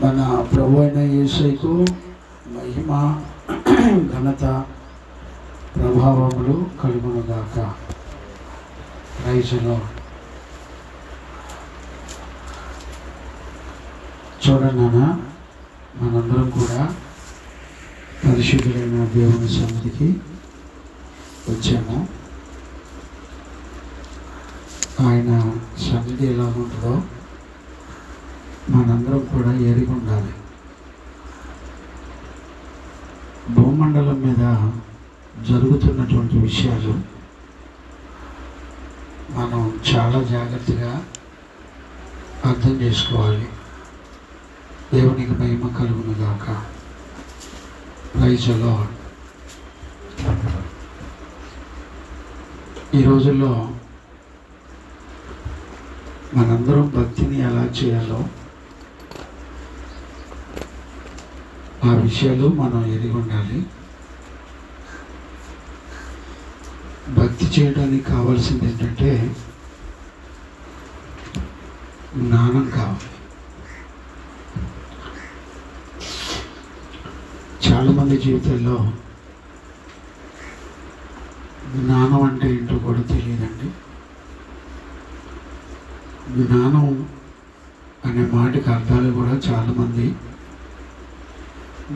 మన ప్రభు అయిన యేసుకు మహిమ ఘనత ప్రభావములు కలుగునుగాక. Praise the lord. చూడండి నాన్న, మనందరం కూడా పరిశుద్ధులైన దేవుని సన్నిధికి వచ్చాము. ఆయన సన్నిధి ఎలా ఉంటుందో మనందరం కూడా ఎరిగి ఉండాలి. భూమండలం మీద జరుగుతున్నటువంటి విషయాలు మనం చాలా జాగ్రత్తగా అర్థం చేసుకోవాలి. దేవునికి మహిమ కలుగునుగాక. Praise the lord. ఈ రోజుల్లో మనందరం భక్తిని ఎలా చేయాలో ఆ విషయాలు మనం ఎరిగి ఉండాలి. భక్తి చేయడానికి కావాల్సింది ఏంటంటే జ్ఞానం కావాలి. చాలామంది జీవితాల్లో జ్ఞానం అంటే ఏంటో కూడా తెలియదండి. జ్ఞానం అనే మాటకి అర్థాలు కూడా చాలామంది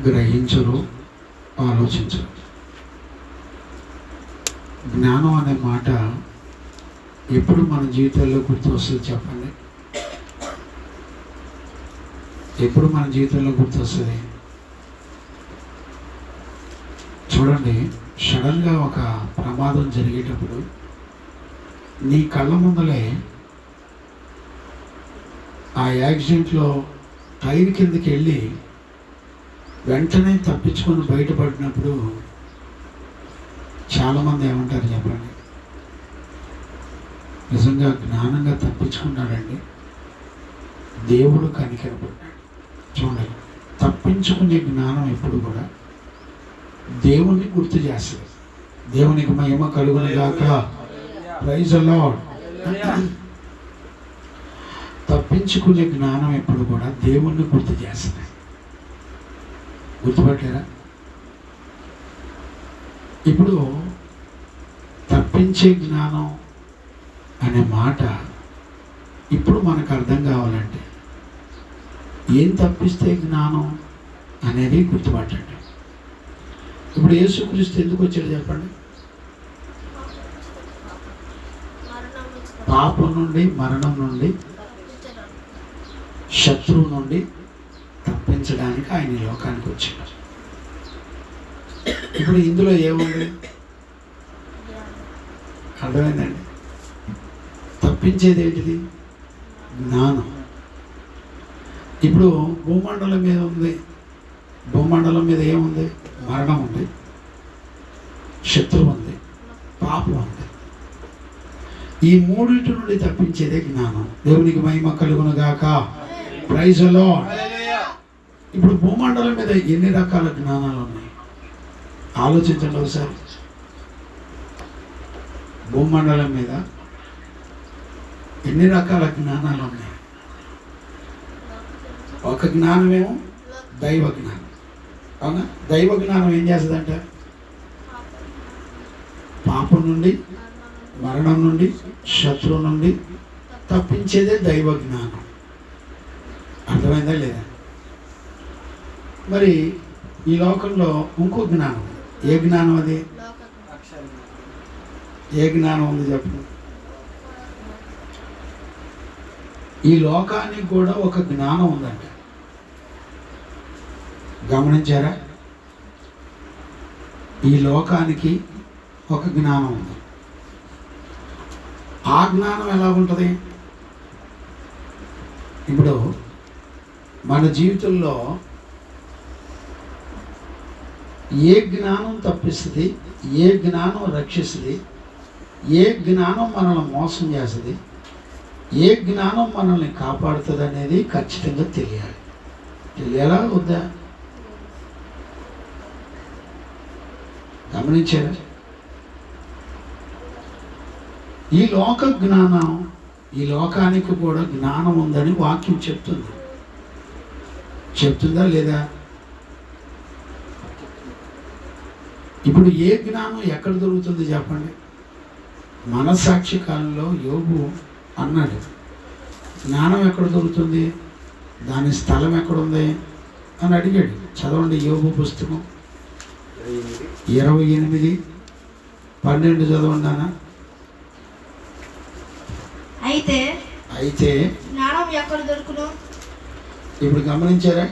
గ్రహించరు, ఆలోచించరు. జ్ఞానం అనే మాట ఎప్పుడు మన జీవితాల్లో గుర్తు వస్తుంది చెప్పండి? ఎప్పుడు మన జీవితంలో గుర్తు వస్తుంది? చూడండి, సడన్గా ఒక ప్రమాదం జరిగేటప్పుడు నీ కళ్ళ ముందలే ఆ యాక్సిడెంట్లో టైర్ కిందకి వెళ్ళి వెంటనే తప్పించుకొని బయటపడినప్పుడు చాలామంది ఏమంటారు చెప్పండి? నిజంగా జ్ఞానంగా తప్పించుకున్నాడండి, దేవుడు కనికరపడ్డాడు. చూడండి, తప్పించుకునే జ్ఞానం ఎప్పుడు కూడా దేవుణ్ణి గుర్తు చేస్తుంది. దేవునికి మహిమ కలుగునుగాక. Praise the lord. తప్పించుకునే జ్ఞానం ఎప్పుడు కూడా దేవుణ్ణి గుర్తు చేస్తుంది. గుర్తుపట్టారా? ఇప్పుడు తప్పించే జ్ఞానం అనే మాట ఇప్పుడు మనకు అర్థం కావాలంటే ఏం తప్పిస్తే జ్ఞానం అనేది గుర్తుపట్టండి. ఇప్పుడు యేసుక్రీస్తు ఎందుకు వచ్చాడు చెప్పండి? పాపం నుండి, మరణం నుండి, శత్రువు నుండి తప్పించడానికి ఆయన ఈ లోకానికి వచ్చాడు. ఇప్పుడు ఇందులో ఏముంది? అర్థమైందండి? తప్పించేది ఏంటిది? జ్ఞానం. ఇప్పుడు భూమండలం మీద ఉంది, భూమండలం మీద ఏముంది? మరణం ఉంది, శత్రువు ఉంది, పాపం ఉంది. ఈ మూడింటి నుండి తప్పించేదే జ్ఞానం. దేవునికి మహిమ కలుగునుగాక. Praise the lord. ఇప్పుడు భూమండలం మీద ఎన్ని రకాల జ్ఞానాలు ఉన్నాయి ఆలోచించండి ఒకసారి. భూమండలం మీద ఎన్ని రకాల జ్ఞానాలు ఉన్నాయి? ఒక జ్ఞానమేమో దైవ జ్ఞానం. అవునా? దైవ జ్ఞానం ఏం చేస్తుందంటే పాపం నుండి, మరణం నుండి, శత్రువు నుండి తప్పించేదే దైవ జ్ఞానం. అర్థమైందా లేదా? మరి ఈ లోకంలో ఇంకో జ్ఞానం. ఏ జ్ఞానం అది? ఏ జ్ఞానం ఉంది చెప్పండి? ఈ లోకానికి కూడా ఒక జ్ఞానం ఉందంట. గమనించారా? ఈ లోకానికి ఒక జ్ఞానం ఉంది. ఆ జ్ఞానం ఎలా ఉంటుంది? ఇప్పుడు మన జీవితంలో ఏ జ్ఞానం తప్పిస్తుంది, ఏ జ్ఞానం రక్షిస్తుంది, ఏ జ్ఞానం మనల్ని మోసం చేస్తుంది, ఏ జ్ఞానం మనల్ని కాపాడుతుంది అనేది ఖచ్చితంగా తెలియాలి. తెలియాలా వద్దా? గమనించారా? ఈ లోక జ్ఞానం, ఈ లోకానికి కూడా జ్ఞానం ఉందని వాక్యం చెప్తుంది. చెప్తుందా లేదా? ఇప్పుడు ఏ జ్ఞానం ఎక్కడ దొరుకుతుంది చెప్పండి? మనస్సాక్షి కాలంలో యోబు అన్నాడు, జ్ఞానం ఎక్కడ దొరుకుతుంది, దాని స్థలం ఎక్కడుంది అని అడిగాడు. చదవండి యోబు పుస్తకం 28:12 చదవండి అన్న. అయితే జ్ఞానం ఎక్కడ దొరుకును? ఇప్పుడు గమనించారా?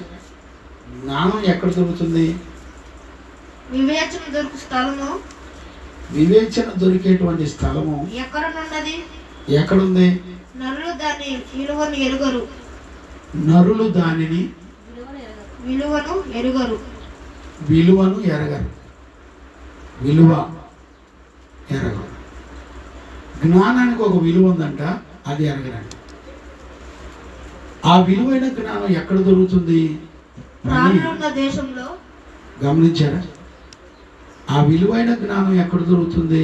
జ్ఞానం ఎక్కడ దొరుకుతుంది? వివేచన దొరుకు స్థలము, వివేచన దొరికేటువంటి స్థలము ఎక్కడనున్నది? ఎక్కడుంది? నరులు దాని విలువను ఎరుగరు. నరులు దానిని విలువను ఎరుగరు. విలువను ఎరగరు. విలువ ఎరగరు. జ్ఞానానికి ఒక విలువ ఉందంట, అది ఎరగరండి. ఆ విలువైన జ్ఞానం ఎక్కడ దొరుకుతుంది? రాళ్ళున్న దేశంలో. గమనించారా? ఆ విలువైన జ్ఞానం ఎక్కడ దొరుకుతుంది?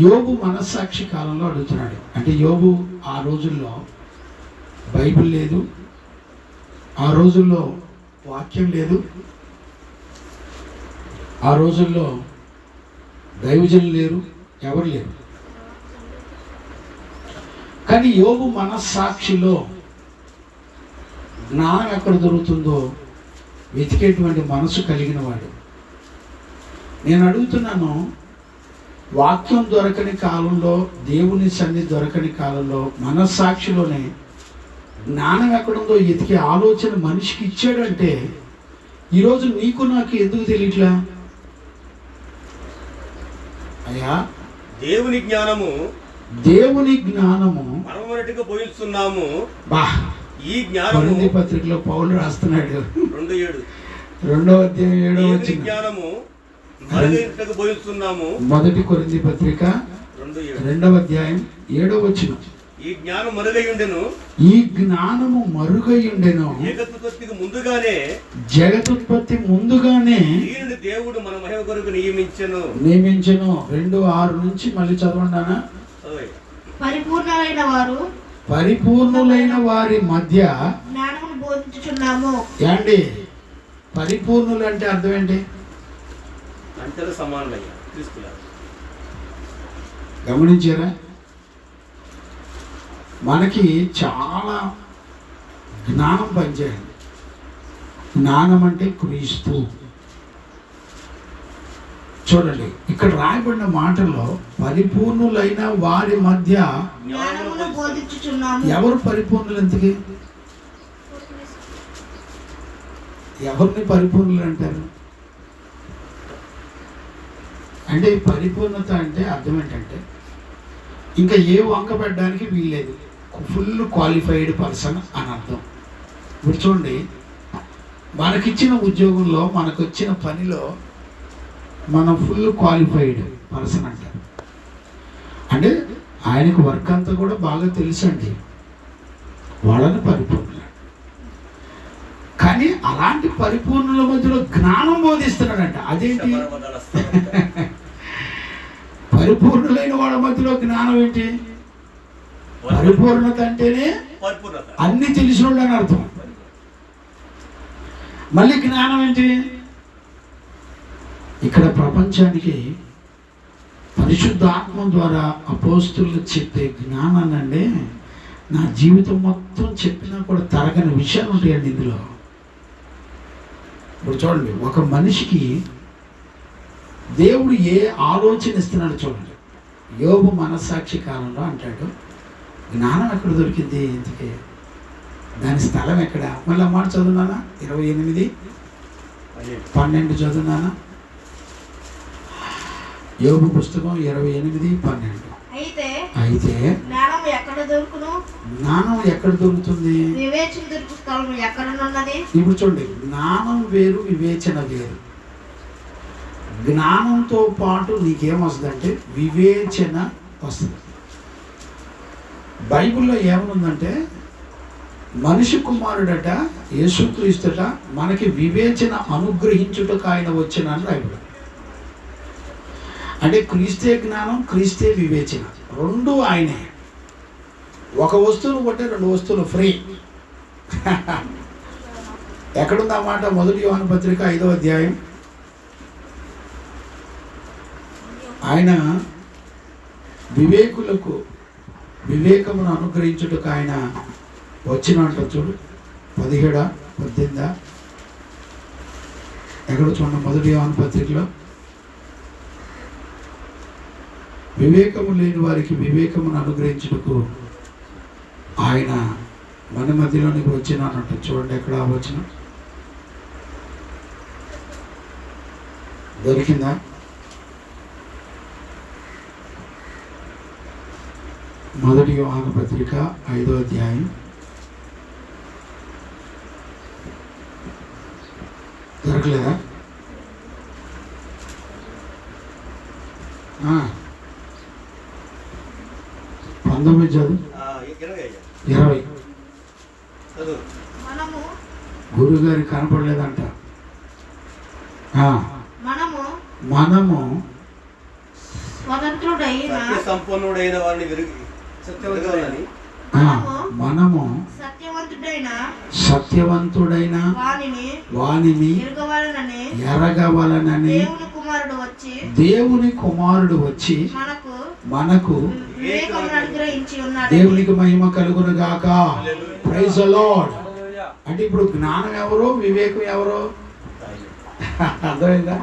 యోబు మనస్సాక్షి కాలంలో అడుగుతున్నాడు. అంటే యోబు ఆ రోజుల్లో బైబిల్ లేదు, ఆ రోజుల్లో వాక్యం లేదు, ఆ రోజుల్లో దైవజనులు లేరు, ఎవరు లేరు. కానీ యోబు మనస్సాక్షిలో జ్ఞానం ఎక్కడ దొరుకుతుందో వెతికేటువంటి మనసు కలిగిన వాడు. నేను అడుగుతున్నాను, వాక్యం దొరకని కాలంలో, దేవుని సన్నిధి దొరకని కాలంలో మనస్సాక్షిలోనే జ్ఞానం ఎక్కడుందో ఎతికే ఆలోచన మనిషికి ఇచ్చాడంటే ఈరోజు నీకు నాకు ఎందుకు తెలియట్లా? అయ్యా, దేవుని జ్ఞానము మనమొనటిగా బోధిస్తున్నాము. బా, ఈ జ్ఞానము కొరింథీ పత్రికలో పౌలు రాస్తున్నాడు 2:7. 2వ అధ్యాయం 7వ వచనం. జ్ఞానము మరుగైనట్టుగా బోధిస్తున్నాము. మొదటి కొరింథీ పత్రిక 2వ అధ్యాయం 7వ వచనం. ఈ జ్ఞానం మరుగైయుండెను. ఈ జ్ఞానము మరుగైయుండెను. జగతుత్పత్తి ముందుగానే దీనిని దేవుడు మన మహిమ కొరకు నియమించెను. 2:6 నుంచి మళ్ళీ చదవండానా? పరిపూర్ణులైన వారి మధ్య జ్ఞానమును బోధించుచున్నాము. ఏండి పరిపూర్ణులు అంటే అర్థం ఏంటి? అంటే సమానమయ్యా క్రీస్తులా. గమనించారా? మనకి చాలా జ్ఞానం పనిచేయండి. జ్ఞానం అంటే క్రీస్తు. చూడండి, ఇక్కడ రాయబడిన మాటల్లో పరిపూర్ణులైన వారి మధ్య జ్ఞానమును బోధించుచున్నాము. ఎవరు పరిపూర్ణులు? ఎంతకి ఎవరిని పరిపూర్ణులు అంటారు? అంటే పరిపూర్ణత అంటే అర్థం ఏంటంటే ఇంకా ఏ వంక పెట్టడానికి వీల్లేదు, ఫుల్ క్వాలిఫైడ్ పర్సన్ అని అర్థం. ఇప్పుడు చూడండి, మనకిచ్చిన ఉద్యోగంలో, మనకొచ్చిన పనిలో మనం ఫుల్ క్వాలిఫైడ్ పర్సన్ అంటారు. అంటే ఆయనకు వర్క్ అంతా కూడా బాగా తెలుసండి, వాళ్ళని పరిపూర్ణులు. కానీ అలాంటి పరిపూర్ణుల మధ్యలో జ్ఞానం బోధిస్తున్నాడంట. అదేంటి? పరిపూర్ణులైన వాళ్ళ మధ్యలో జ్ఞానం ఏంటి? పరిపూర్ణత అంటేనే అన్ని తెలిసిన వాళ్ళు అని అర్థం. మళ్ళీ జ్ఞానం ఏంటి? ఇక్కడ ప్రపంచానికి పరిశుద్ధాత్మ ద్వారా అపోస్తులు చెప్పే జ్ఞానాన్ని అండి, నా జీవితం మొత్తం చెప్పినా కూడా తరగని విషయాలు ఉంటాయండి ఇందులో. ఇప్పుడు చూడండి, ఒక మనిషికి దేవుడు ఏ ఆలోచన ఇస్తున్నాడు చూడండి. యోబు మనస్సాక్షి కాలంలో అంటాడు, జ్ఞానం ఎక్కడ దొరికింది, ఇంతకీ దాని స్థలం ఎక్కడ? మళ్ళీ మాట చదువునానా? 28:12 చదువునానా? యోబు పుస్తకం 28:12. అయితే జ్ఞానం ఎక్కడ దొరుకును? జ్ఞానం ఎక్కడ దొరుకుతుంది? వివేచన దొరుకు స్థలం ఎక్కడనున్నది? ఇప్పుడు చూడండి, జ్ఞానం వేరు, వివేచన వేరు. జ్ఞానంతో పాటు నీకేమొస్తుందంటే వివేచన వస్తుంది. బైబిల్లో ఏమనుందంటే మనిషి కుమారుడట యేసుక్రీస్తుట మనకి వివేచన అనుగ్రహించుటకు ఆయన వచ్చిన అని రాయబడి. అంటే క్రీస్తే జ్ఞానం, క్రీస్తే వివేచన, రెండు ఆయనే. ఒక వస్తువును కొంటే 2 వస్తువులు ఫ్రీ. ఎక్కడుంది ఆ మాట? 1 యోహాను పత్రిక 5వ అధ్యాయం. ఆయన వివేకులకు వివేకమును అనుగ్రహించుటకు ఆయన వచ్చినంట. చూడు 17, 18 ఎక్కడ చూడండి. 1 యోహాను పత్రికలో వివేకము లేని వారికి వివేకమును అనుగ్రహించుటకు ఆయన మన మధ్యలోనికి వచ్చినానంట. చూడండి ఎక్కడ వచ్చిన దొరికిందా? మొదటి యోహాను పత్రిక 5వ అధ్యాయం. దొరకలేదా? పంతొమ్మిది చదువు. 20 గురువు గారికి కనపడలేదంట. మనము సంపన్నుడైన వారిని మనము సత్యవంతుడైన వానిని ఎరగవలనని దేవుని కుమారుడు వచ్చి మనకు దేవునికి మహిమ కలుగును గాక. Praise the lord. అంటే ఇప్పుడు జ్ఞానం ఎవరో వివేకం ఎవరో అర్థమైందా?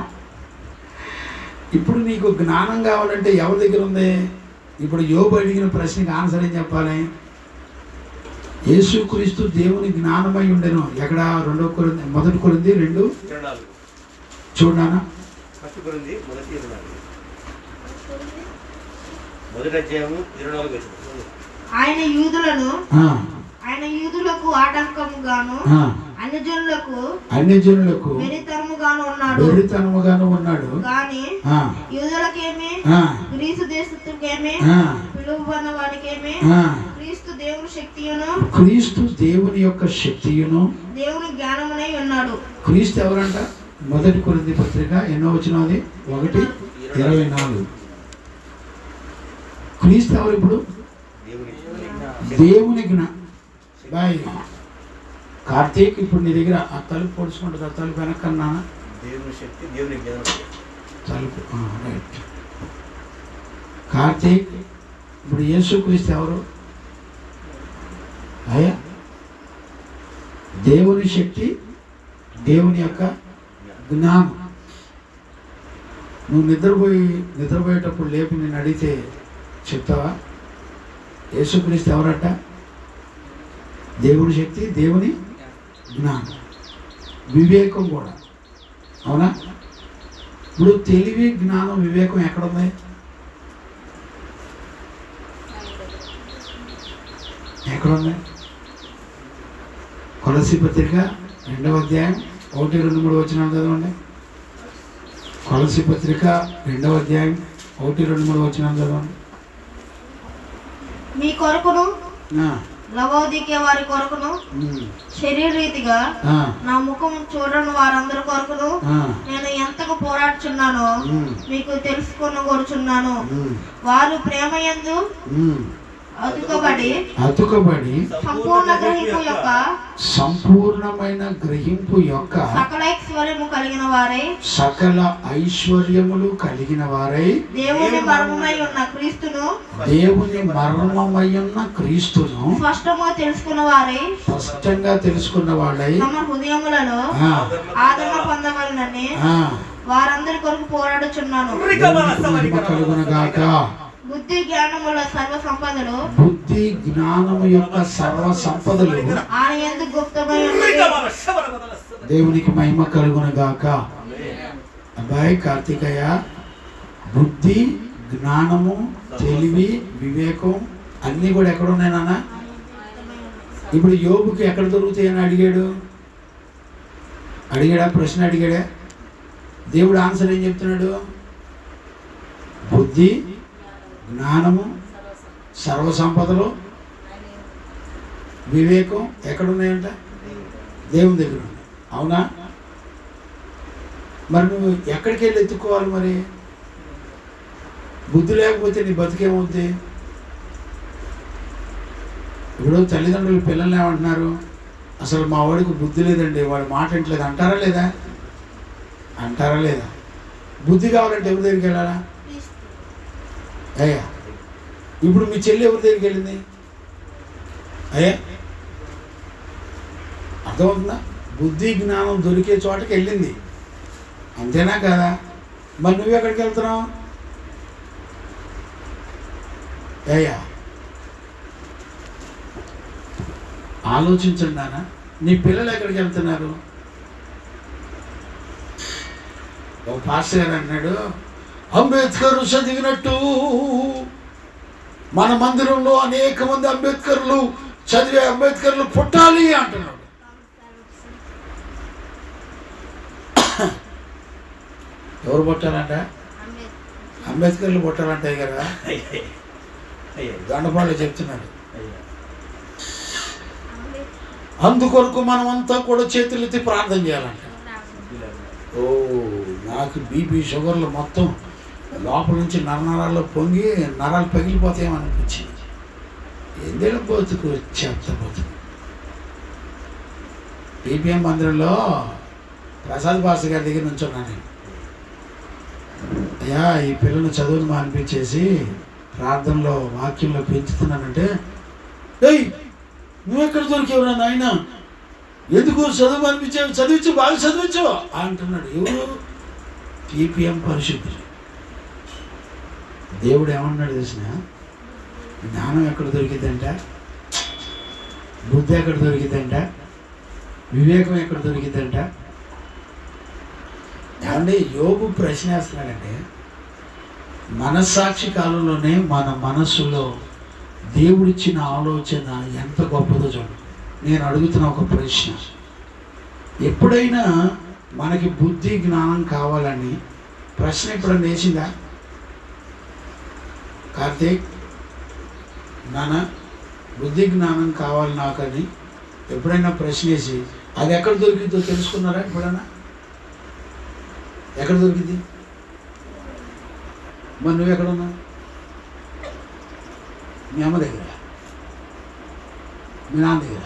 ఇప్పుడు నీకు జ్ఞానం కావాలంటే ఎవరి దగ్గర ఉంది? ఇప్పుడు యోబు అడిగిన ప్రశ్నకి ఆన్సర్ ఏం చెప్పాలి? యేసుక్రీస్తు దేవుని జ్ఞానమై ఉండెను. ఎక్కడ? 1 కొరింథీ 2 చూడనా? ఆయన యూదులకు ఆటంకముగాను అన్యజనులకు వెర్రితనముగాను ఉన్నాడు. కానీ యూదులకేమి గ్రీసు దేశస్తుకేమి పిలువబడిన వారికేమి క్రీస్తు దేవుని శక్తియును క్రీస్తు దేవుని యొక్క శక్తియును దేవుని జ్ఞానమునై ఉన్నాడు. క్రీస్తు ఎవరంట? 1 కొరింథీ పత్రిక ఎన్నో వచనం అది? 1:24. క్రీస్తు ఎవరు? ఇప్పుడు దేవుని బాయ్ కార్తీక్, ఇప్పుడు నీ దగ్గర ఆ తలుపు పొడుచుకుంటుంది. ఆ తలుపు వెనక్కన్నా తలుపు రైట్. కార్తీక్, ఇప్పుడు యేసుక్రీస్తు ఎవరు? అయ్యా దేవుని శక్తి, దేవుని యొక్క జ్ఞానం. నువ్వు నిద్రపోయేటప్పుడు లేపి నేను అడిగితే చెప్తావా? యేసుక్రీస్తు ఎవరట? దేవుని శక్తి, దేవుని జ్ఞానం, వివేకం కూడా. అవునా? ఇప్పుడు తెలివి, జ్ఞానం, వివేకం ఎక్కడుంది? ఎక్కడుంది? కొలస్సీ పత్రిక 2వ అధ్యాయం 1, 2, 3 వచనాలు చదవండి. కొలస్సీ పత్రిక 2వ అధ్యాయం 1, 2, 3 వచనాలు చదవండి. మీ కొరకును లవోదికే వారి కొరకును శరీరరీతిగా నా ముఖం చూడని వారందరి కొరకును నేను ఎంతగా పోరాడుచున్నానో మీకు తెలుసుకొని కోరుచున్నాను. వారు ప్రేమయందు అతుకబడి సంపూర్ణమైన గ్రహింపు యొక్క సకల ఐశ్వర్యములు కలిగిన వారై దేవుని మర్మమై ఉన్న క్రీస్తును స్పష్టంగా తెలుసుకున్న వారై తమ హృదయములలో ఆదరణ పొందవలనని వారందరి కొరకు పోరాడుచున్నాను. కలుగునగాక. బుద్ధి జ్ఞానముల సర్వ సంపదలు యొక్క సర్వ సంపదలు ఆయన యందు గుప్తమై ఉన్నవి. దేవునికి మహిమ కలుగునగాక. అబ్బాయి కార్తికేయ, బుద్ధి, జ్ఞానము, తెలివి, వివేకం అన్నీ కూడా ఎక్కడ ఉన్నాయి నాన్న? ఇప్పుడు యోబుకి ఎక్కడ దొరుకుతాయని అడిగాడా? ప్రశ్న అడిగాడా? దేవుడు ఆన్సర్ ఏం చెప్తున్నాడు? బుద్ధి, జ్ఞానము, సర్వ సంపదలు, వివేకం ఎక్కడున్నాయంట? దేవుని దగ్గర ఉంది. అవునా? మరి నువ్వు ఎక్కడికి వెళ్ళి ఎత్తుకోవాలి? మరి బుద్ధి లేకపోతే నీ బతికేమవుద్ది? ఇప్పుడు తల్లిదండ్రులు పిల్లల్ని ఏమంటున్నారు? అసలు మా వాడికి బుద్ధి లేదండి, వాడు మాట వింటలేదు అంటారా లేదా? అంటారా లేదా? బుద్ధి కావాలంటే ఎవరి దగ్గరికి వెళ్ళాలా? అయ్యా ఇప్పుడు మీ చెల్లి ఎవరి దగ్గరికి వెళ్ళింది? అయ్యా అర్థమవుతుందా? బుద్ధి జ్ఞానం దొరికే చోటకి వెళ్ళింది, అంతేనా కదా? మరి నువ్వు ఎక్కడికి వెళ్తున్నావు? అయ్యా ఆలోచించండి నాన్న, నీ పిల్లలు ఎక్కడికి వెళ్తున్నారు? ఒక పాస్టర్ గారు అన్నాడు, అంబేద్కర్ చదివినట్టు మన మందిరంలో అనేక మంది అంబేద్కర్లు చదివే అంబేద్కర్లు పుట్టాలి అంటున్నాడు. ఎవరు పుట్టాలంట? అంబేద్కర్లు పుట్టాలంటాయి కదా, దండపాళ్ళు చెప్తున్నాడు. అందుకొరకు మనమంతా కూడా చేతులెత్తి ప్రార్థన చేయాలంట. ఓ నాకు బీపీ షుగర్లు మొత్తం లోపల నుంచి నరాల్లో పొంగి నరాలు పగిలిపోతాయేమనిపించింది. ఎందుకు బతుకు చెత్త బతుకు. పీపీఎం మందిరంలో ప్రసాద్ పాస్టర్ గారి దగ్గర నుంచి ఉన్నాను నేను. అయ్యా ఈ పిల్లలు చదువును మానిపించేసి ప్రార్థనలో వాక్యంలో పెంచుతున్నానంటే, ఏయ్ నువ్వెక్కడ దొరికేవరా నాయన, ఎందుకు చదువు అనిపించావు, చదివించు బాగా చదివించు అంటున్నాడు. ఎవరు? పీపీఎం పరిశుద్ధులు. దేవుడు ఏమన్నాడు తెలిసిన? జ్ఞానం ఎక్కడ దొరికిందంట, బుద్ధి ఎక్కడ దొరికిందంట, వివేకం ఎక్కడ దొరికిందంట. ఏమంటే యోగు ప్రశ్న వేస్తున్నాడంటే, మనస్సాక్షి కాలంలోనే మన మనస్సులో దేవుడిచ్చిన ఆలోచన ఎంత గొప్పదో చూడండి. నేను అడుగుతున్న ఒక ప్రశ్న, ఎప్పుడైనా మనకి బుద్ధి జ్ఞానం కావాలని ప్రశ్న ఎప్పుడైనా వేసిందా? కార్తీక్ నాన్న బుద్ధి జ్ఞానం కావాలి నాకని ఎప్పుడైనా ప్రశ్న వేసి అది ఎక్కడ దొరికిందో తెలుసుకున్నారా? ఎప్పుడైనా ఎక్కడ దొరికింది? మరి నువ్వు ఎక్కడున్నా? మీ అమ్మ దగ్గర, మీ నాన్న దగ్గర,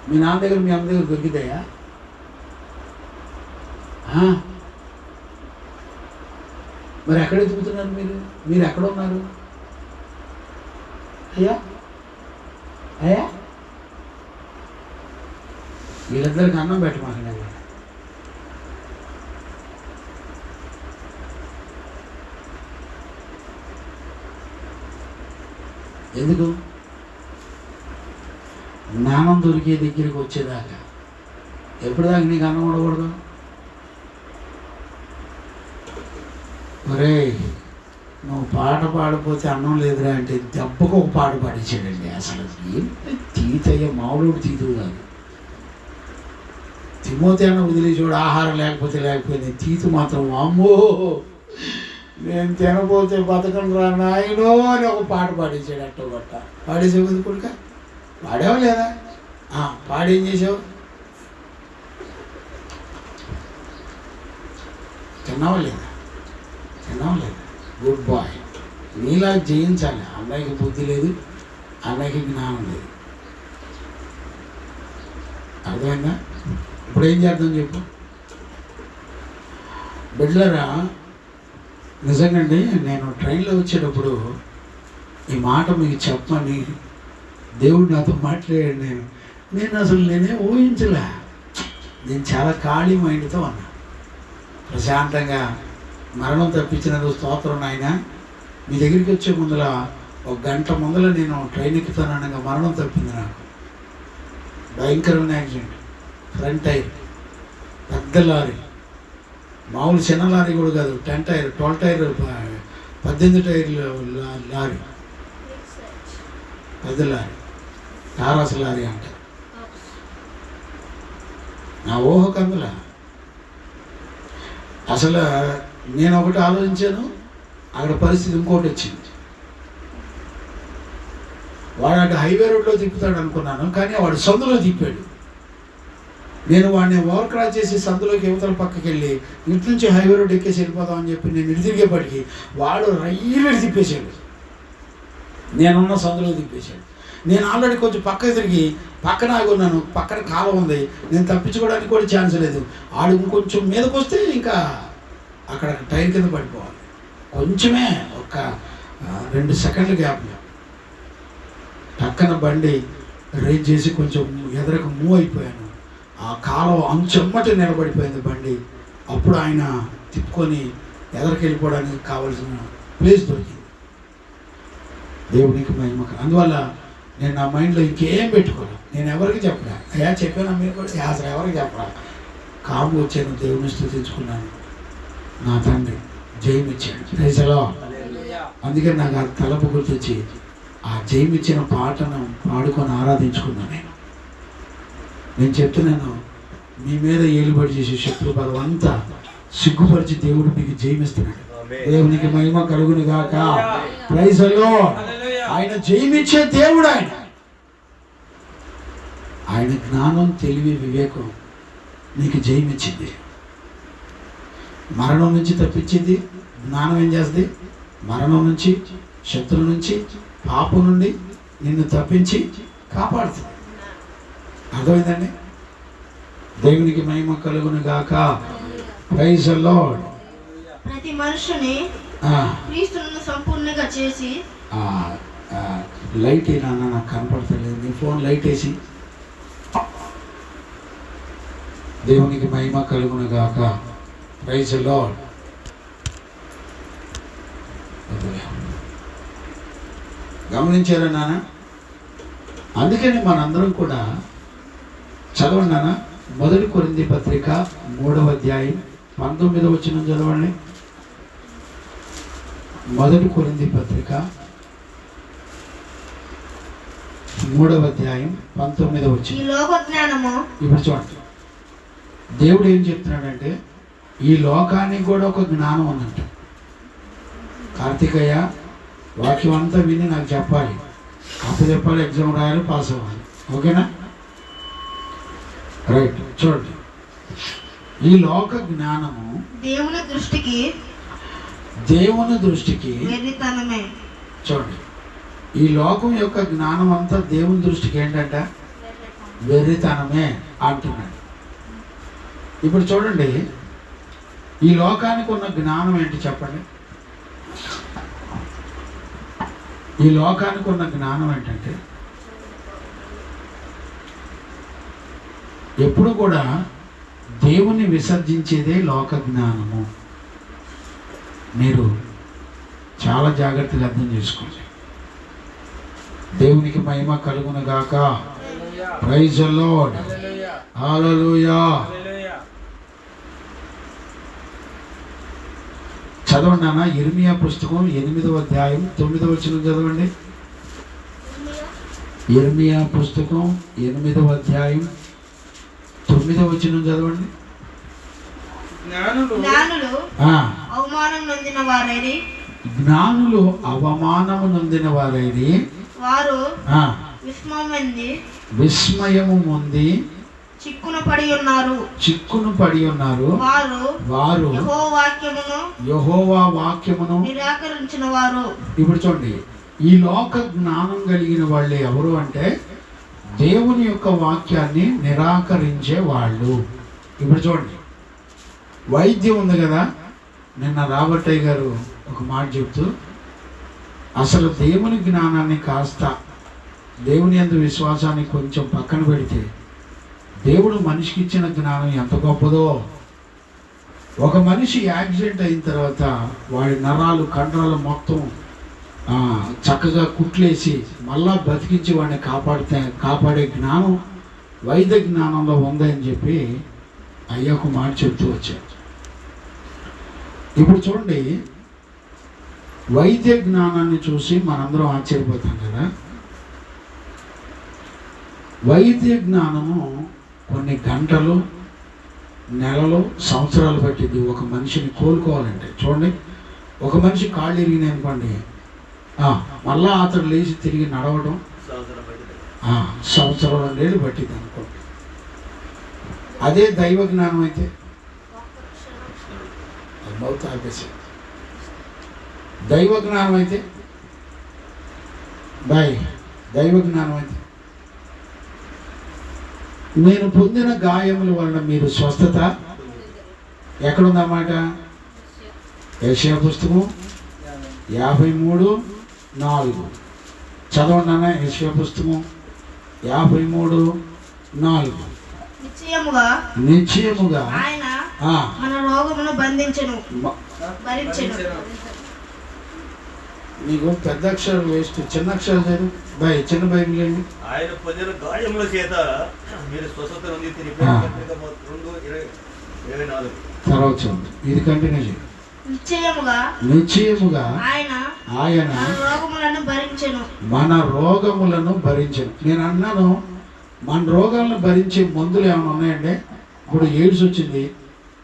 మీ నాన్న దగ్గర, మీ అమ్మ దగ్గర దొరికిందయ్యా? మరి ఎక్కడ ఎదుగుతున్నారు మీరు? మీరు ఎక్కడ ఉన్నారు? అయ్యా అయ్యా వీళ్ళిద్దరికి అన్నం పెట్టమాకండి. ఎందుకు? జ్ఞానం దొరికే దగ్గరికి వచ్చేదాకా. ఎప్పటిదాకా నీకు అన్నం ఉండకూడదు? ఒరే నువ్వు పాట పాడిపోతే అన్నం లేదురా అంటే దెబ్బకు ఒక పాట పాడించాడండి. అసలు ఏంటి తీతయ్య, మామూలు తీతు కాదు. తిమోతి అన్న వదిలి చూడు, ఆహారం లేకపోతే తీతు మాత్రం అమ్మో నేను తినపోతే బతకం రా నాయనో అని ఒక పాట పాడించాడు. అట్టో గట్ట పాడేసావు కదా కొడుక, పాడావా లేదా? పాడేం చేసావు? తిన్నావా లేదా? తిన్నావా లేదా? Good bye. నీలా జయించాలి. అన్నయ్యకి బుద్ధి లేదు, అన్నయ్యకి జ్ఞానం లేదు. అర్థమైందా? ఇప్పుడు ఏం చేద్దాం చెప్పు బిడ్డలారా. నిజంగాండి నేను ట్రైన్లో వచ్చేటప్పుడు ఈ మాట మీకు చెప్పమని దేవుడు నాతో మాట్లాడాడు. నేను అసలు నేనే ఊహించలే. నేను చాలా ఖాళీ మైండ్తో ఉన్నా, ప్రశాంతంగా. మరణం తప్పించినందుకు స్తోత్రం నాయన. మీ దగ్గరికి వచ్చే ముందర ఒక గంట ముందర నేను ట్రైన్ ఎక్కుతానగా మరణం తప్పింది నాకు. భయంకరమైన యాక్సిడెంట్. ఫ్రంట్ టైర్, పెద్ద లారీ, మామూలు చిన్న లారీ కూడా కాదు, 10 టైర్ 12 టైర్ 18 టైర్లు లారీ, పెద్ద లారీ, టారాస్ లారీ అంట. నా ఊహకు అందులో అసలు నేను ఒకటి ఆలోచించాను, అక్కడ పరిస్థితి ఇంకోటి వచ్చింది. వాడు అటు హైవే రోడ్లో తిప్పుతాడు అనుకున్నాను, కానీ వాడు సందులో తిప్పాడు. నేను వాడిని ఓవర్ క్రాస్ చేసి సందులోకి యువతల పక్కకి వెళ్ళి ఇటు నుంచి హైవే రోడ్ ఎక్కేసి వెళ్ళిపోదామని చెప్పి నేను ఇటు తిరిగేపటికి వాడు రైలు తిప్పేశాడు, నేనున్న సందులో తిప్పేశాడు. నేను ఆల్రెడీ కొంచెం పక్కకి తిరిగి పక్కన ఆగి ఉన్నాను, పక్కన కాలం ఉంది, నేను తప్పించుకోవడానికి కూడా ఛాన్స్ లేదు. ఆడు ఇంకొంచెం మీదకి వస్తే ఇంకా అక్కడ టైర్ కింద పడిపోవాలి. కొంచెమే ఒక 2 సెకండ్ల గ్యాప్ పక్కన బండి రేజ్ చేసి కొంచెం ఎదరకు మూవ్ అయిపోయాను. ఆ కాలం అంచెమ్మటి నిలబడిపోయింది బండి. అప్పుడు ఆయన తిప్పుకొని ఎదరికి వెళ్ళిపోవడానికి కావాల్సిన ప్లేస్ దొరికింది. దేవునికి మహిమ. అందువల్ల నేను నా మైండ్లో ఇంకేం పెట్టుకోను, నేను ఎవరికి చెప్పరా. అయ్యా చెప్పాను మీరు కూడా అసలు ఎవరికి చెప్పరా. కాము వచ్చాను, దేవుని స్తుతించుకున్నాను, నా తండ్రి జయమిచ్చాడు. ప్రైజ్లో అందుకే నాకు ఆ తలపు గుర్తొచ్చి ఆ జయమిచ్చిన పాటను పాడుకొని ఆరాధించుకున్నాను. నేను చెప్తున్నాను, మీ మీద ఏలుబడి చేసే శత్రు బలం అంతా సిగ్గుపరిచి దేవుడు మీకు జయమిస్తున్నాడు. దేవునికి మహిమ కలుగును గాక. Praise the lord. ఆయన జయమిచ్చే దేవుడు. ఆయన జ్ఞానం, తెలివి, వివేకం నీకు జయమిచ్చింది. మరణం నుంచి తప్పించింది. జ్ఞానం ఏం చేస్తుంది? మరణం నుంచి, శత్రువు నుంచి, పాపం నుండి నిన్ను తప్పించి కాపాడుతుంది. అర్థమైందండి? దేవునికి మహిమ కలుగును గాక. Praise the lord. ప్రతి మనుషుని క్రీస్తును సంపూర్ణంగా చేసి లైట్ అయినా నాకు కనపడతలేదు, నీ ఫోన్ లైట్ వేసి. దేవునికి మహిమ కలుగును గాక. Praise the lord. గమనించారా నాన్న? అందుకని మనందరం కూడా చదవండి నాన్న. 1 కొరింథీ పత్రిక 3వ అధ్యాయం 19వ వచనం చదవండి. 1 కొరింథీ పత్రిక 3వ అధ్యాయం 19వ వచనం. ఈ లోక జ్ఞానము. ఇప్పుడు చూడండి, దేవుడు ఏం చెప్తున్నాడంటే ఈ లోకానికి కూడా ఒక జ్ఞానం ఉందంట. కార్తికయ్య వాక్యం అంతా విని నాకు చెప్పాలి, అప్పు చెప్పాలి, ఎగ్జామ్ రాయాలి, పాస్ అవ్వాలి. ఓకేనా? రైట్. చూడండి, ఈ లోక జ్ఞానము దేవుని దృష్టికి వెర్రితనమే. చూడండి, ఈ లోకం యొక్క జ్ఞానం అంతా దేవుని దృష్టికి ఏంటంట? వెర్రితనమే అంటున్నాడు. ఇప్పుడు చూడండి, ఈ లోకానికి ఉన్న జ్ఞానం ఏంటి చెప్పండి? ఈ లోకానికి ఉన్న జ్ఞానం ఏంటంటే ఎప్పుడు కూడా దేవుని విసర్జించేదే లోక జ్ఞానము. మీరు చాలా జాగ్రత్తగా అర్థం చేసుకోండి. దేవునికి మహిమ కలుగును గాక. Praise the Lord. హల్లెలూయా. చదవండి అన్న. ఇర్మియా పుస్తకం 8వ అధ్యాయం 9వ వచనం చదవండి. ఇర్మియా పుస్తకం 8వ అధ్యాయం 9వ వచనం చదవండి. జ్ఞానులు అవమానము నొందిన వారైరి వారు విస్మయము పొంది చిక్కును పడి ఉన్నారు. వారు యెహోవా వాక్యమును నిరాకరించిన వారు. ఇప్పుడు చూడండి, ఈ లోక జ్ఞానం కలిగిన వాళ్ళు ఎవరు అంటే దేవుని యొక్క వాక్యాన్ని నిరాకరించే వాళ్ళు. ఇప్పుడు చూడండి, వైద్యం ఉంది కదా. నిన్న రాబర్టయ్య గారు ఒక మాట చెప్తూ అసలు దేవుని జ్ఞానాన్ని కాస్త, దేవుని యందు విశ్వాసాన్ని కొంచెం పక్కన పెడితే దేవుడు మనిషికి ఇచ్చిన జ్ఞానం ఎంత గొప్పదో. ఒక మనిషి యాక్సిడెంట్ అయిన తర్వాత వాడి నరాలు, కండరాలు మొత్తం చక్కగా కుట్లేసి మళ్ళా బతికించి వాడిని కాపాడే జ్ఞానం వైద్య జ్ఞానంలో ఉందని చెప్పి అయ్యకు మాట చెప్తూ వచ్చాడు. ఇప్పుడు చూడండి, వైద్య జ్ఞానాన్ని చూసి మనందరం ఆశ్చర్యపోతాం కదా. వైద్య జ్ఞానము కొన్ని గంటలు, నెలలు, సంవత్సరాలు పట్టింది ఒక మనిషిని కోలుకోవాలంటే. చూడండి, ఒక మనిషి కాళ్ళు ఇరిగినాయి అనుకోండి, మళ్ళా అతడు లేచి తిరిగి నడవడం సంవత్సరం 2 ఏళ్ళు పట్టింది అనుకోండి. అదే దైవ జ్ఞానం అయితే దైవ జ్ఞానం అయితే బాయ్ దైవ జ్ఞానం అయితే. నేను పొందిన గాయముల వలన మీరు స్వస్థత. ఎక్కడుందన్నమాట? యెషయా పుస్తకం 53:4 చదవండి అన్న. యెషయా పుస్తకం 53:4. నిశ్చయముగా ఆయన మన రోగమును భరించెను. నీకు పెద్ద అక్షరాలు వేస్ట్, చిన్న అక్షరాలు చదువు బాయ్, చిన్న బైబిల్ అండి. ఆయన పొందిన గాయముల చేత మీరు స్వస్థత నుండి తర్వాత చూడండి, ఇది కంటిన్యూ చేయండి. నిశ్చయముగా ఆయన మన రోగములను భరించెను. నేను అన్నాను, మన రోగాలను భరించే మందులు ఏమైనా ఉన్నాయండి? ఇప్పుడు ఎయిడ్స్ వచ్చింది,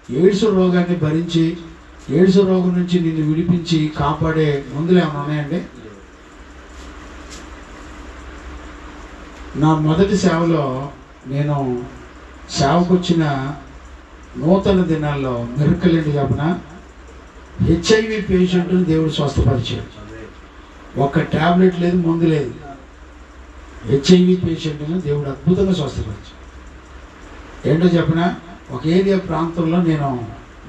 ఎయిడ్స్ రోగాన్ని భరించి ఎయిడ్స్ రోగం నుంచి నిన్ను విడిపించి కాపాడే మందులు ఏమైనా ఉన్నాయండి? నా మొదటి సేవలో నేను సేవకు వచ్చిన నూతన దినాల్లో మిరకల్ ఏంటి చెప్పిన, హెచ్ఐవి పేషెంట్ని దేవుడు స్వస్థపరిచాడు. ఒక్క ట్యాబ్లెట్ లేదు, మందు లేదు. హెచ్ఐవి పేషెంట్ని దేవుడు అద్భుతంగా స్వస్థపరిచాడు. ఏంటో చెప్పిన, ఒక ఏరియా ప్రాంతంలో నేను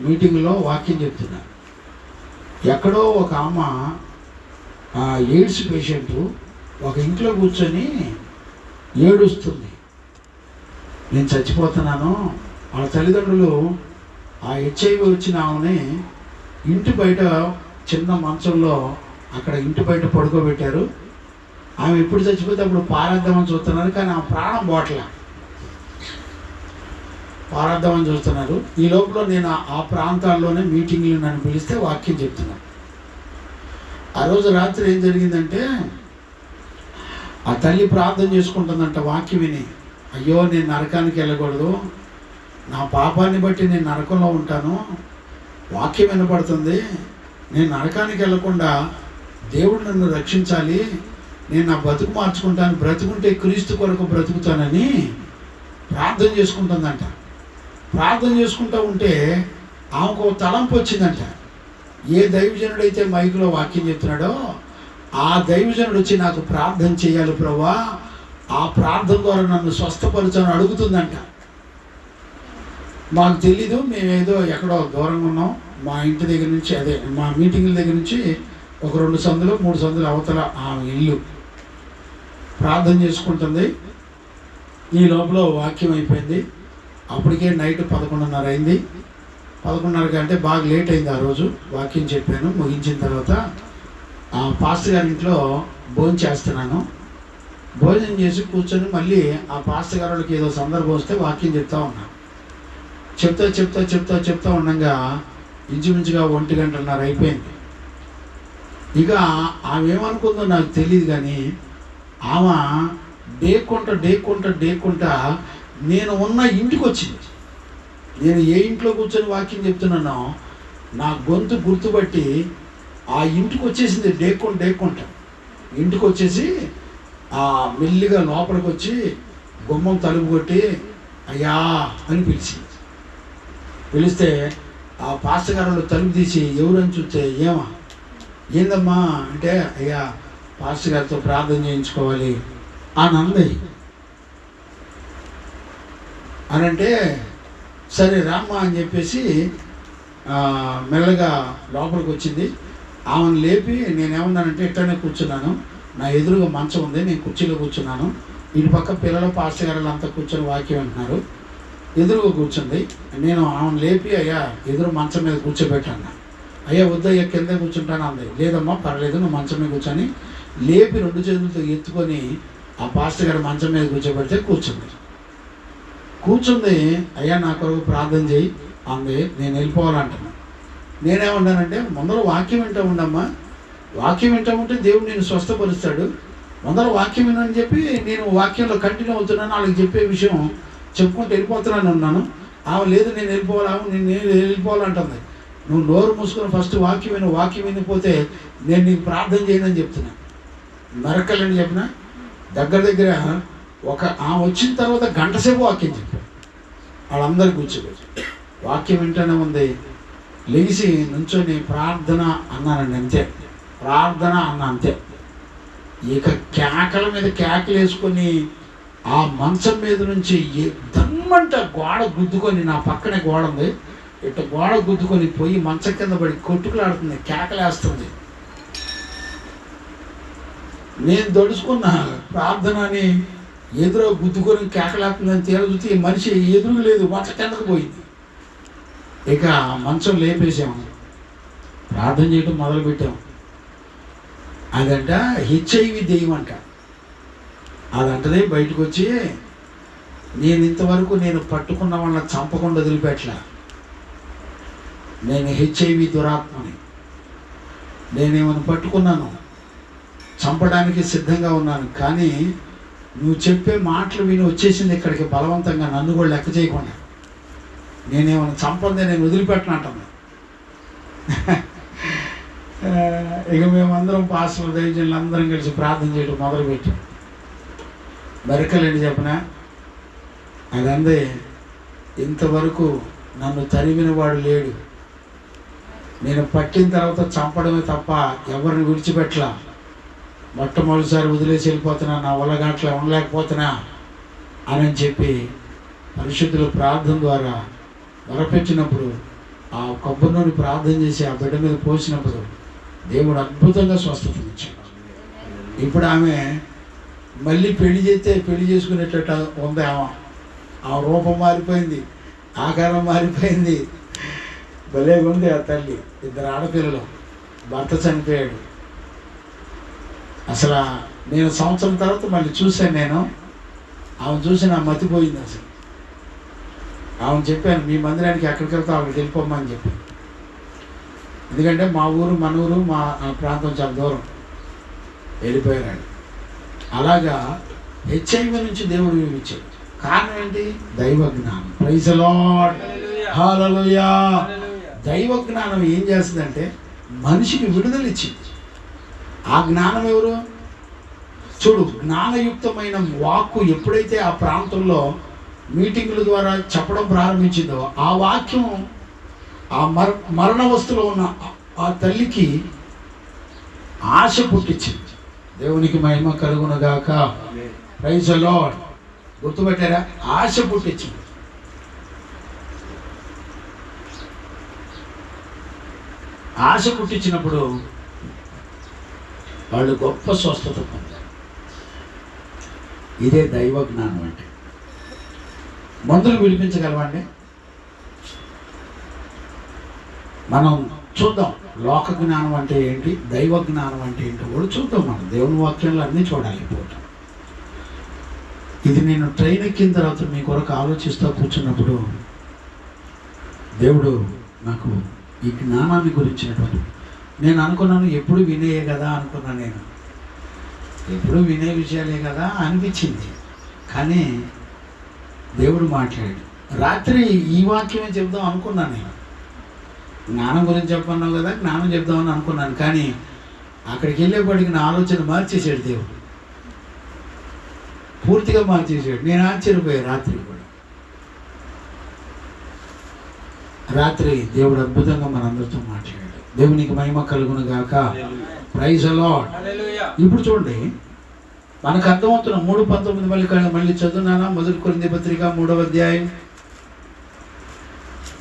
మీటింగ్లో వాక్యం చెప్తున్నా. ఎక్కడో ఒక ఆమె ఎయిడ్స్ పేషెంట్ ఒక ఇంట్లో కూర్చొని ఏడుస్తుంది, నేను చచ్చిపోతున్నాను. వాళ్ళ తల్లిదండ్రులు ఆ హెచ్ఐవి వచ్చిన ఆమెని ఇంటి బయట చిన్న మంచంలో అక్కడ ఇంటి బయట పడుకోబెట్టారు. ఆమె ఎప్పుడు చచ్చిపోతే అప్పుడు పారేద్దామని చూస్తున్నారు, కానీ ఆమె ప్రాణం పోట్ల, పారేద్దామని చూస్తున్నారు. ఈ లోపల నేను ఆ ప్రాంతాల్లోనే మీటింగ్లు నన్ను పిలిస్తే వాక్యం చెప్తున్నాను. ఆ రోజు రాత్రి ఏం జరిగిందంటే, ఆ తల్లి ప్రార్థన చేసుకుంటుందంట వాక్యం విని. అయ్యో, నేను నరకానికి వెళ్ళకూడదు, నా పాపాన్ని బట్టి నేను నరకంలో ఉంటాను, వాక్యం వినపడుతుంది, నేను నరకానికి వెళ్ళకుండా దేవుడు నన్ను రక్షించాలి, నేను నా బతుకు మార్చుకుంటాను, బ్రతుకుంటే క్రీస్తు కొరకు బ్రతుకుతానని ప్రార్థన చేసుకుంటుందంట. ప్రార్థన చేసుకుంటూ ఉంటే ఆమెకు తలంపు వచ్చిందంట. ఏ దైవజనుడైతే మైకులో వాక్యం చెప్తున్నాడో ఆ దైవజనుడు వచ్చి నాకు ప్రార్థన చేయాలి ప్రభువా, ఆ ప్రార్థన ద్వారా నన్ను స్వస్థపరచని అడుగుతుందంట. మాకు తెలీదు, మేమేదో ఎక్కడో దూరంగా ఉన్నాం. మా ఇంటి దగ్గర నుంచి, అదే మా మీటింగ్ల దగ్గర నుంచి ఒక 2 సందులు 3 సందులు అవతల ఆమె ఇల్లు. ప్రార్థన చేసుకుంటుంది. ఈ లోపల వాక్యం అయిపోయింది. అప్పటికే నైట్ 11:30 అయింది. 11:30 కంటే బాగా లేట్ అయింది. ఆ రోజు వాక్యం చెప్పాను. ముగించిన తర్వాత పాస్టర్ గారి ఇంట్లో భోజనం చేస్తున్నాను. భోజనం చేసి కూర్చొని మళ్ళీ ఆ పాస్టర్ గారు వాళ్ళకి ఏదో సందర్భం వస్తే వాక్యం చెప్తా ఉన్నాను. చెప్తా ఉండగా ఇంచుమించుగా 1:30 అయిపోయింది. ఇక ఆమె ఏమనుకుందో నాకు తెలియదు, కానీ ఆమె డేకుంటా నేను ఉన్న ఇంటికి వచ్చింది. నేను ఏ ఇంట్లో కూర్చొని వాక్యం చెప్తున్నానో నా గొంతు గుర్తుపట్టి ఆ ఇంటికి వచ్చేసింది. డేకుంటా ఇంటికి వచ్చేసి మెల్లిగా లోపలికి వచ్చి గుమ్మం తలుపు కొట్టి అయ్యా అని పిలిస్తే ఆ పాస్టర్ గారు తలుపు తీసి ఎవరని చూస్తే ఏందమ్మా అంటే, అయ్యా పాస్టర్ గారితో ప్రార్థన చేయించుకోవాలి అని అంది. అని అంటే సరే రామ్మా అని చెప్పేసి మెల్లగా లోపలికి వచ్చింది. ఆమెను లేపి నేనేమన్నానంటే, ఇట్లనే కూర్చున్నాను, నా ఎదురుగా మంచం ఉంది, నేను కుర్చీలో కూర్చున్నాను, ఇటు పక్క పిల్లలు పాస్టర్ గారు అంతా కూర్చొని వాక్యం అంటున్నారు, ఎదురుగా కూర్చుంది. నేను ఆమెను లేపి అయ్యా ఎదురు మంచం మీద కూర్చోబెట్టాను. అయ్యా వద్దయ్యా కింద కూర్చుంటాను అంది. లేదమ్మా పర్లేదు, నువ్వు మంచం మీద కూర్చొని లేపి 2 చేతులతో ఎత్తుకొని ఆ పాస్టర్ గారు మంచం మీద కూర్చోబెడితే కూర్చుంది. అయ్యా నా కొరకు ప్రార్థన చేయి అంది. నేను వెళ్ళిపోవాలంటున్నాను. నేనేమన్నానంటే, ముందర వాక్యం వింటూ ఉండమ్మా, వాక్యం వింటూ ఉంటే దేవుడు నేను స్వస్థపరుస్తాడు, ముందర వాక్యం వినని చెప్పి నేను వాక్యంలో కంటిన్యూ అవుతున్నాను. వాళ్ళకి చెప్పే విషయం చెప్పుకుంటూ వెళ్ళిపోతున్నాను ఉన్నాను. ఆమె లేదు నేను వెళ్ళిపోవాలంటుంది. నువ్వు నోరు మూసుకొని ఫస్ట్ వాక్యం విను, వాక్యం వినిపోతే నేను నీకు ప్రార్థన చేయనని చెప్తున్నా. నరకలని చెప్పిన దగ్గర ఆమె వచ్చిన తర్వాత 1 గంట సేపు వాక్యం చెప్పాను. వాళ్ళందరూ కూర్చోబెట్టి వాక్యం వింటూనే ఉంది. లేచి నుంచొని ప్రార్థన అన్నానండి, అంతే. ప్రార్థన అన్న అంతే. ఇక కేకల మీద కేకలు వేసుకొని ఆ మంచం మీద నుంచి దమ్మంట గోడ గుద్దుకొని, నా పక్కనే గోడ ఉంది, ఇట్లా గోడ గుద్దుకొని పోయి మంచం కింద పడి కొట్టుకులాడుతుంది, కేకలేస్తుంది. నేను దడుచుకున్న ప్రార్థన అని ఎదురు గుద్దుకొని కేకలేస్తుందని తీరజుతి మనిషి ఎదురు లేదు, మంచం కిందకు పోయింది. ఇక మంచం లేపేసాము, ప్రార్థన చేయడం మొదలుపెట్టాము. అదంట హెచ్ఐవి దెయ్యం అంట. అదంటదే బయటకు వచ్చి, నేను ఇంతవరకు నేను పట్టుకున్న వాళ్ళని చంపకుండా వదిలిపెట్టలా, నేను హెచ్ఐవి దురాత్మని, నేనేమైనా పట్టుకున్నాను, చంపడానికి సిద్ధంగా ఉన్నాను, కానీ నువ్వు చెప్పే మాటలు విని వచ్చేసింది ఇక్కడికి బలవంతంగా, నన్ను కూడా లెక్క చేయకుండా. నేనేమైనా చంపందే నేను వదిలిపెట్టనంటాను. ఇక మేమందరం పాస్టర్లు దైవజనులు అందరం కలిసి ప్రార్థన చేయడం మొదలుపెట్టాం. బరికలేండి చెప్పనా, అదందే ఇంతవరకు నన్ను తరిమిన వాడు లేడు, నేను పట్టిన తర్వాత చంపడమే తప్ప ఎవరిని విడిచిపెట్టలా, మొట్టమొదటిసారి వదిలేసి వెళ్ళిపోతున్నా, నా వల్లగాట్లా ఉండలేకపోతున్నా అని చెప్పి పరిశుద్ధుల ప్రార్థన ద్వారా మొరపెట్టినప్పుడు, ఆ కొబ్బరి నూనె ప్రార్థన చేసి ఆ బిడ్డ మీద పోసినప్పుడు దేవుడు అద్భుతంగా స్వస్థత ఇచ్చాడు. ఇప్పుడు ఆమె మళ్ళీ పెళ్లి చేస్తే పెళ్లి చేసుకునేటట్టు ఉంది. ఆ రూపం మారిపోయింది, ఆకారం మారిపోయింది, భలే ఉంది. ఆ తల్లి, 2 ఆడపిల్లలు, భర్త చనిపోయాడు. అసలు నేను సంవత్సరం తర్వాత మళ్ళీ చూశాను, నేను ఆమె చూసి నా మతిపోయింది. అసలు ఆమె చెప్పాను, మీ మందిరానికి ఎక్కడికి వెళ్తా అక్కడికి వెళ్ళిపోమ్మని చెప్పి, ఎందుకంటే మా ఊరు మన ఊరు మా ప్రాంతం చాలా దూరం, వెళ్ళిపోయాడు. అలాగా హెచ్ఐవి నుంచి దేవుడు విడిపించాడు. కారణం ఏంటి? దైవ జ్ఞానం. ప్రైజ్ ది లార్డ్, హల్లెలూయా. దైవ జ్ఞానం ఏం చేస్తుందంటే మనిషికి విడుదల ఇచ్చింది. ఆ జ్ఞానం ఎవరు? చూడు, జ్ఞానయుక్తమైన వాక్కు ఎప్పుడైతే ఆ ప్రాంతంలో మీటింగుల ద్వారా చెప్పడం ప్రారంభించిందో, ఆ వాక్యం ఆ మరణవస్థలో ఉన్న ఆ తల్లికి ఆశ పుట్టించింది. దేవునికి మహిమ కలుగునుగాక. Praise the Lord. గుర్తుపెట్టారా? ఆశ పుట్టించింది. ఆశ పుట్టించినప్పుడు వాళ్ళు గొప్ప స్వస్థత పొందారు. ఇదే దైవ జ్ఞానం అంటే. మందులు విడిపించగలవండి? మనం చూద్దాం, లోక జ్ఞానం అంటే ఏంటి, దైవ జ్ఞానం అంటే ఏంటో కూడా చూద్దాం. మనం దేవుని వాక్యంలో అన్నీ చూడాలి. పోతాం. ఇది నేను ట్రైన్ ఎక్కిన తర్వాత మీ కొరకు ఆలోచిస్తూ కూర్చున్నప్పుడు దేవుడు నాకు ఈ జ్ఞానాన్ని గురించినటువంటి, నేను అనుకున్నాను ఎప్పుడు వినేయే కదా అనుకున్నాను, నేను ఎప్పుడు వినే విషయాలే కదా అనిపించింది. కానీ దేవుడు మాట్లాడాడు. రాత్రి ఈ వాక్యమే చెప్దాం అనుకున్నాను. నేను జ్ఞానం గురించి చెప్పన్నావు కదా, జ్ఞానం చెప్దామని అనుకున్నాను. కానీ అక్కడికి వెళ్ళేప్పటికి నా ఆలోచన మార్చేసాడు దేవుడు, పూర్తిగా మార్చేసాడు. నేను ఆశ్చర్యపోయాను. రాత్రి దేవుడు అద్భుతంగా మనందరితో మాట్లాడాడు. దేవునికి మహిమ కలుగును గాక. Praise the lord. ఇప్పుడు చూడండి, మనకు అర్థమవుతున్న 3:19 మళ్ళీ చదువునానా? 1 కొరింథీ పత్రిక 3వ అధ్యాయం,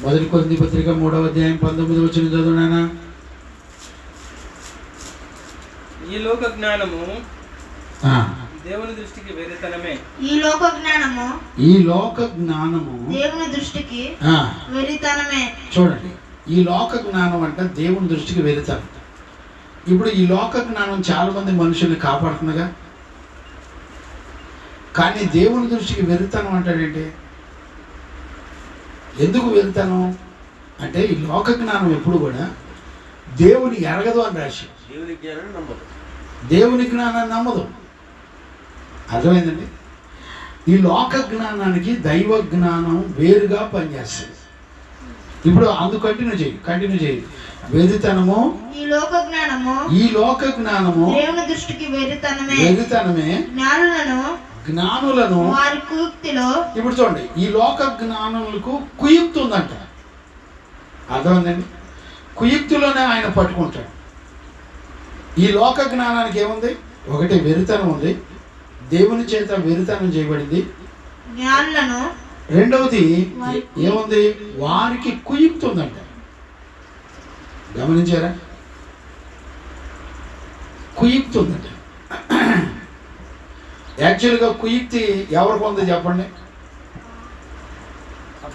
1 కొరింథీ పత్రిక 3వ అధ్యాయం 19వ వచనం చదువునానా? ఈ లోక జ్ఞానము దేవుని దృష్టికి వెర్రితనమే. ఈ లోక జ్ఞానము దేవుని దృష్టికి వెర్రితనమే. చూడండి, ఈ లోక జ్ఞానం అంటే దేవుని దృష్టికి వెర్రితనం. ఇప్పుడు ఈ లోక జ్ఞానం చాలా మంది మనుషుల్ని కాపాడుతుందిగా, కానీ దేవుని దృష్టికి వెర్రితనం అంటాడేంటి? ఎందుకు వెళ్తాను అంటే, ఈ లోక జ్ఞానం ఎప్పుడు కూడా దేవుని ఎరగదు అని రాసి, దేవుని జ్ఞానాన్ని నమ్మదు. అర్థమైందండి? ఈ లోక జ్ఞానానికి దైవ జ్ఞానం వేరుగా పనిచేస్తుంది. ఇప్పుడు కంటిన్యూ చేయి. వెర్రితనము, ఈ లోక జ్ఞానము దేవుని దృష్టికి వెర్రితనమే. జ్ఞానులను వారి కుయుక్తిలో. ఇప్పుడు చూడండి, ఈ లోక జ్ఞానులకు కుయుక్తి ఉందంట. అర్థమైందండి? కుయుక్తిలోనే ఆయన పట్టుకుంటాడు. ఈ లోక జ్ఞానానికి ఏముంది? ఒకటి వెరితనం ఉంది, దేవుని చేత వెరితనం చేయబడింది. జ్ఞానులను రెండవది ఏముంది? వారికి కుయుక్తి ఉందంట. గమనించారా? కుయుక్తి ఉందంట. యాక్చువల్గా కుయుక్తి ఎవరికి ఉంది చెప్పండి?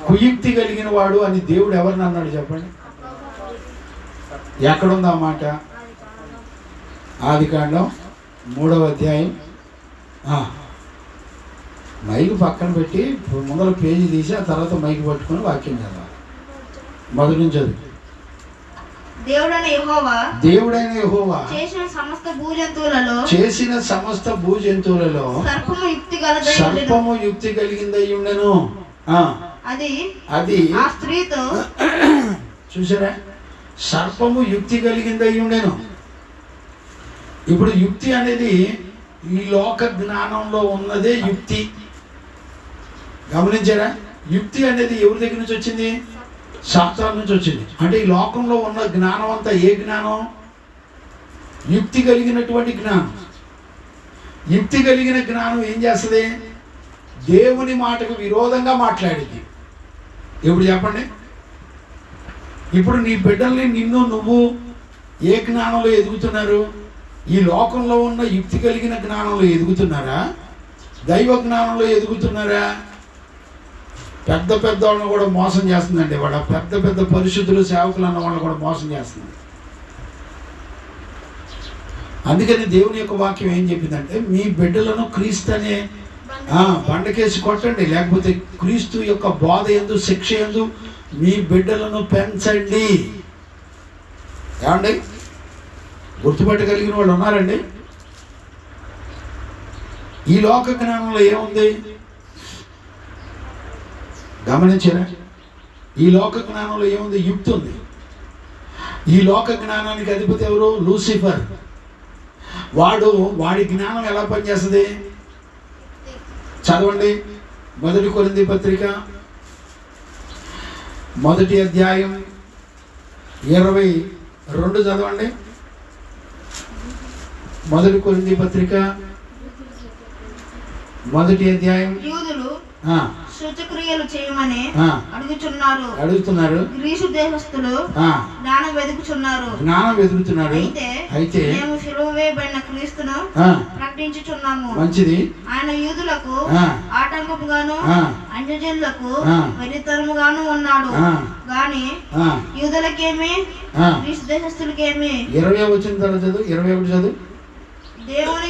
కుయుక్తి కలిగిన వాడు అని దేవుడు ఎవరిని అన్నాడు చెప్పండి? ఎక్కడుంది ఆ మాట? ఆదికాండం 3వ అధ్యాయం. మైకు పక్కన పెట్టి ముందర పేజీ తీసి ఆ తర్వాత మైకు పట్టుకొని వాక్యం చదవాలి. మొదటి నుంచి చదువు. దేవుడైన యెహోవా చేసిన సమస్త భూజంతువులలో సర్పము యుక్తి కలిగిందై ఉండెను. అది ఆ స్త్రీతో చూసారా? సర్పము యుక్తి కలిగిందై ఉండెను. ఇప్పుడు యుక్తి అనేది ఈ లోక జ్ఞానంలో ఉన్నదే యుక్తి. గమనించారా? యుక్తి అనేది ఎవరి దగ్గర నుంచి వచ్చింది? శాస్త్రాల నుంచి వచ్చింది. అంటే ఈ లోకంలో ఉన్న జ్ఞానం అంతా ఏ జ్ఞానం? యుక్తి కలిగినటువంటి జ్ఞానం. యుక్తి కలిగిన జ్ఞానం ఏం చేస్తుంది? దేవుని మాటకు విరోధంగా మాట్లాడింది. ఇప్పుడు చెప్పండి, ఇప్పుడు నీ బిడ్డల్ని నువ్వు ఏ జ్ఞానంలో ఎదుగుతున్నారు? ఈ లోకంలో ఉన్న యుక్తి కలిగిన జ్ఞానంలో ఎదుగుతున్నారా? దైవ జ్ఞానంలో ఎదుగుతున్నారా? పెద్ద పెద్ద వాళ్ళని కూడా మోసం చేస్తుందండి. వాళ్ళ పెద్ద పెద్ద పరిశుద్ధులు సేవకులు అన్న వాళ్ళని కూడా మోసం చేస్తుంది. అందుకని దేవుని యొక్క వాక్యం ఏం చెప్పిందంటే, మీ బిడ్డలను క్రీస్తు అనే బండకేసి కొట్టండి, లేకపోతే క్రీస్తు యొక్క బోధ యందు శిక్ష యందు మీ బిడ్డలను పెంచండి. ఏమండి? గుర్తుపట్టగలిగిన వాళ్ళు ఉన్నారండి? ఈ లోక జ్ఞానంలో ఏముంది గమనించారా? ఈ లోక జ్ఞానంలో ఏముంది? యుక్తి ఉంది. ఈ లోక జ్ఞానానికి అధిపతి ఎవరు? లూసిఫర్. వాడి జ్ఞానం ఎలా పనిచేస్తుంది? చదవండి 1 కొరింథీ పత్రిక 1వ అధ్యాయం 22 చదవండి. 1 కొరింథీ పత్రిక 1వ అధ్యాయం. యూదులు సూచక్రియలు చేయమని అడుగుతున్నారు. గ్రీసు దేశస్థులు జ్ఞానం వెతుకుతున్నారు. అయితే మేము సిలువ వేయబడిన క్రీస్తును ప్రకటించుచున్నాము. మంచిది. ఆయన యూదులకు ఆటంకముగాను అన్యజనులకు వెరితనముగాను ఉన్నాడు గాని యూదులకేమి గ్రీసు దేశస్థులకేమి. 20వ వచనం చదువు. 21 చదువు. దేవుని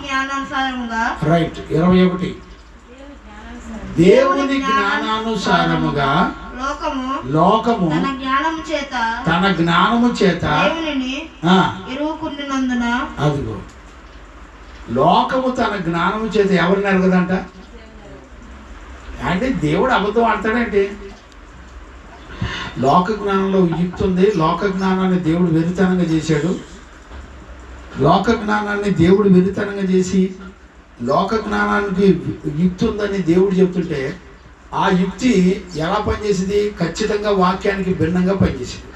జ్ఞానానుసారముగా. రైట్. 21. దేవుని జ్ఞానానుసారముగా లోకము తన జ్ఞానము చేత దేవునిని ఎరుగుకున్నందున. అదిగో, లోకము తన జ్ఞానము చేత ఎవరిని ఎరగదంట? అంటే దేవుడు అబద్ధం ఆడతాడంటే? లోక జ్ఞానంలో యుక్తి ఉంది. లోక జ్ఞానాన్ని దేవుడు వెరితనంగా చేశాడు. లోక జ్ఞానాన్ని దేవుడు వెరితనంగా చేసి లోక జ్ఞానానికి యుక్తి ఉందని దేవుడు చెప్తుంటే ఆ యుక్తి ఎలా పనిచేసింది? ఖచ్చితంగా వాక్యానికి భిన్నంగా పనిచేసింది.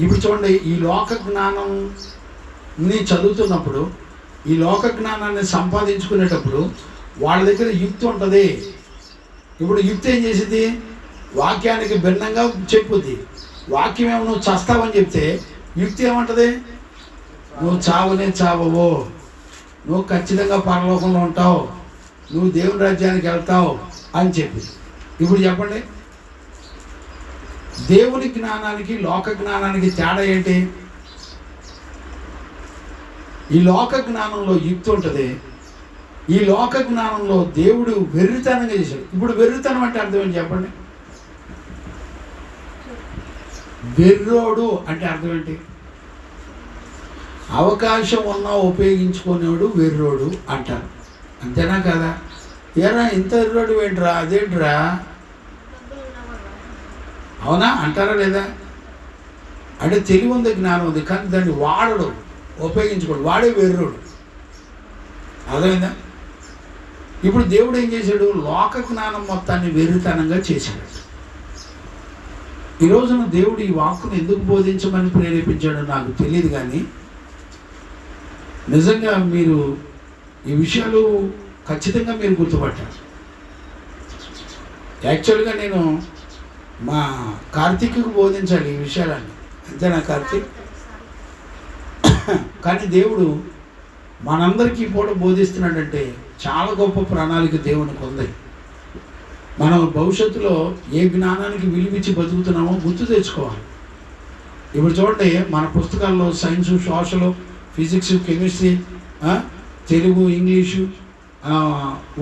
ఇప్పుడు చూడండి, ఈ లోక జ్ఞానంని చదువుతున్నప్పుడు, ఈ లోక జ్ఞానాన్ని సంపాదించుకునేటప్పుడు వాళ్ళ దగ్గర యుక్తి ఉంటుంది. ఇప్పుడు యుక్తి ఏం చేసింది? వాక్యానికి భిన్నంగా చెప్పుద్ది. వాక్యం ఏమో నువ్వు చస్తావని చెప్తే యుక్తి ఏమంటుంది? నువ్వు చావనే చావవు, నువ్వు ఖచ్చితంగా పరలోకంలో ఉంటావు, నువ్వు దేవుని రాజ్యానికి వెళ్తావు అని చెప్పి. ఇప్పుడు చెప్పండి, దేవుని జ్ఞానానికి లోక జ్ఞానానికి తేడా ఏంటి? ఈ లోక జ్ఞానంలో యుక్తి ఉంటుంది. ఈ లోక జ్ఞానంలో దేవుడు వెర్రితనంగా చేశాడు. ఇప్పుడు వెర్రితనం అంటే అర్థం ఏంటి చెప్పండి? వెర్రోడు అంటే అర్థం ఏంటి? అవకాశం ఉన్నా ఉపయోగించుకునేవాడు వెర్రోడు అంటారు. అంతేనా కదా? ఏరా ఇంత వెర్రోడు ఏంట్రా, అదేంట్రా, అవునా అంటారా లేదా? అంటే తెలివి ఉంది, జ్ఞానం ఉంది, కానీ దాన్ని వాడడు, ఉపయోగించుకోడు, వాడే వెర్రోడు. అర్థమైందా? ఇప్పుడు దేవుడు ఏం చేశాడు? లోక జ్ఞానం మొత్తాన్ని వెర్రితనంగా చేశాడు. ఈ రోజున దేవుడు ఈ వాక్కును ఎందుకు బోధించమని ప్రేరేపించాడో నాకు తెలియదు, కానీ నిజంగా మీరు ఈ విషయాలు ఖచ్చితంగా మీరు గుర్తుపట్టారు. యాక్చువల్గా నేను మా కార్తీక్కి బోధించాలి ఈ విషయాలన్నీ, అంతేనా కార్తీక్? కానీ దేవుడు మనందరికీ కూడా బోధిస్తున్నాడంటే చాలా గొప్ప ప్రణాళిక దేవునికి ఉంది. మనం భవిష్యత్తులో ఏ జ్ఞానానికి విలువిచ్చి బతుకుతున్నామో గుర్తు తెచ్చుకోవాలి. ఇప్పుడు చూడండి, మన పుస్తకాల్లో science, social, physics, chemistry, Telugu, English,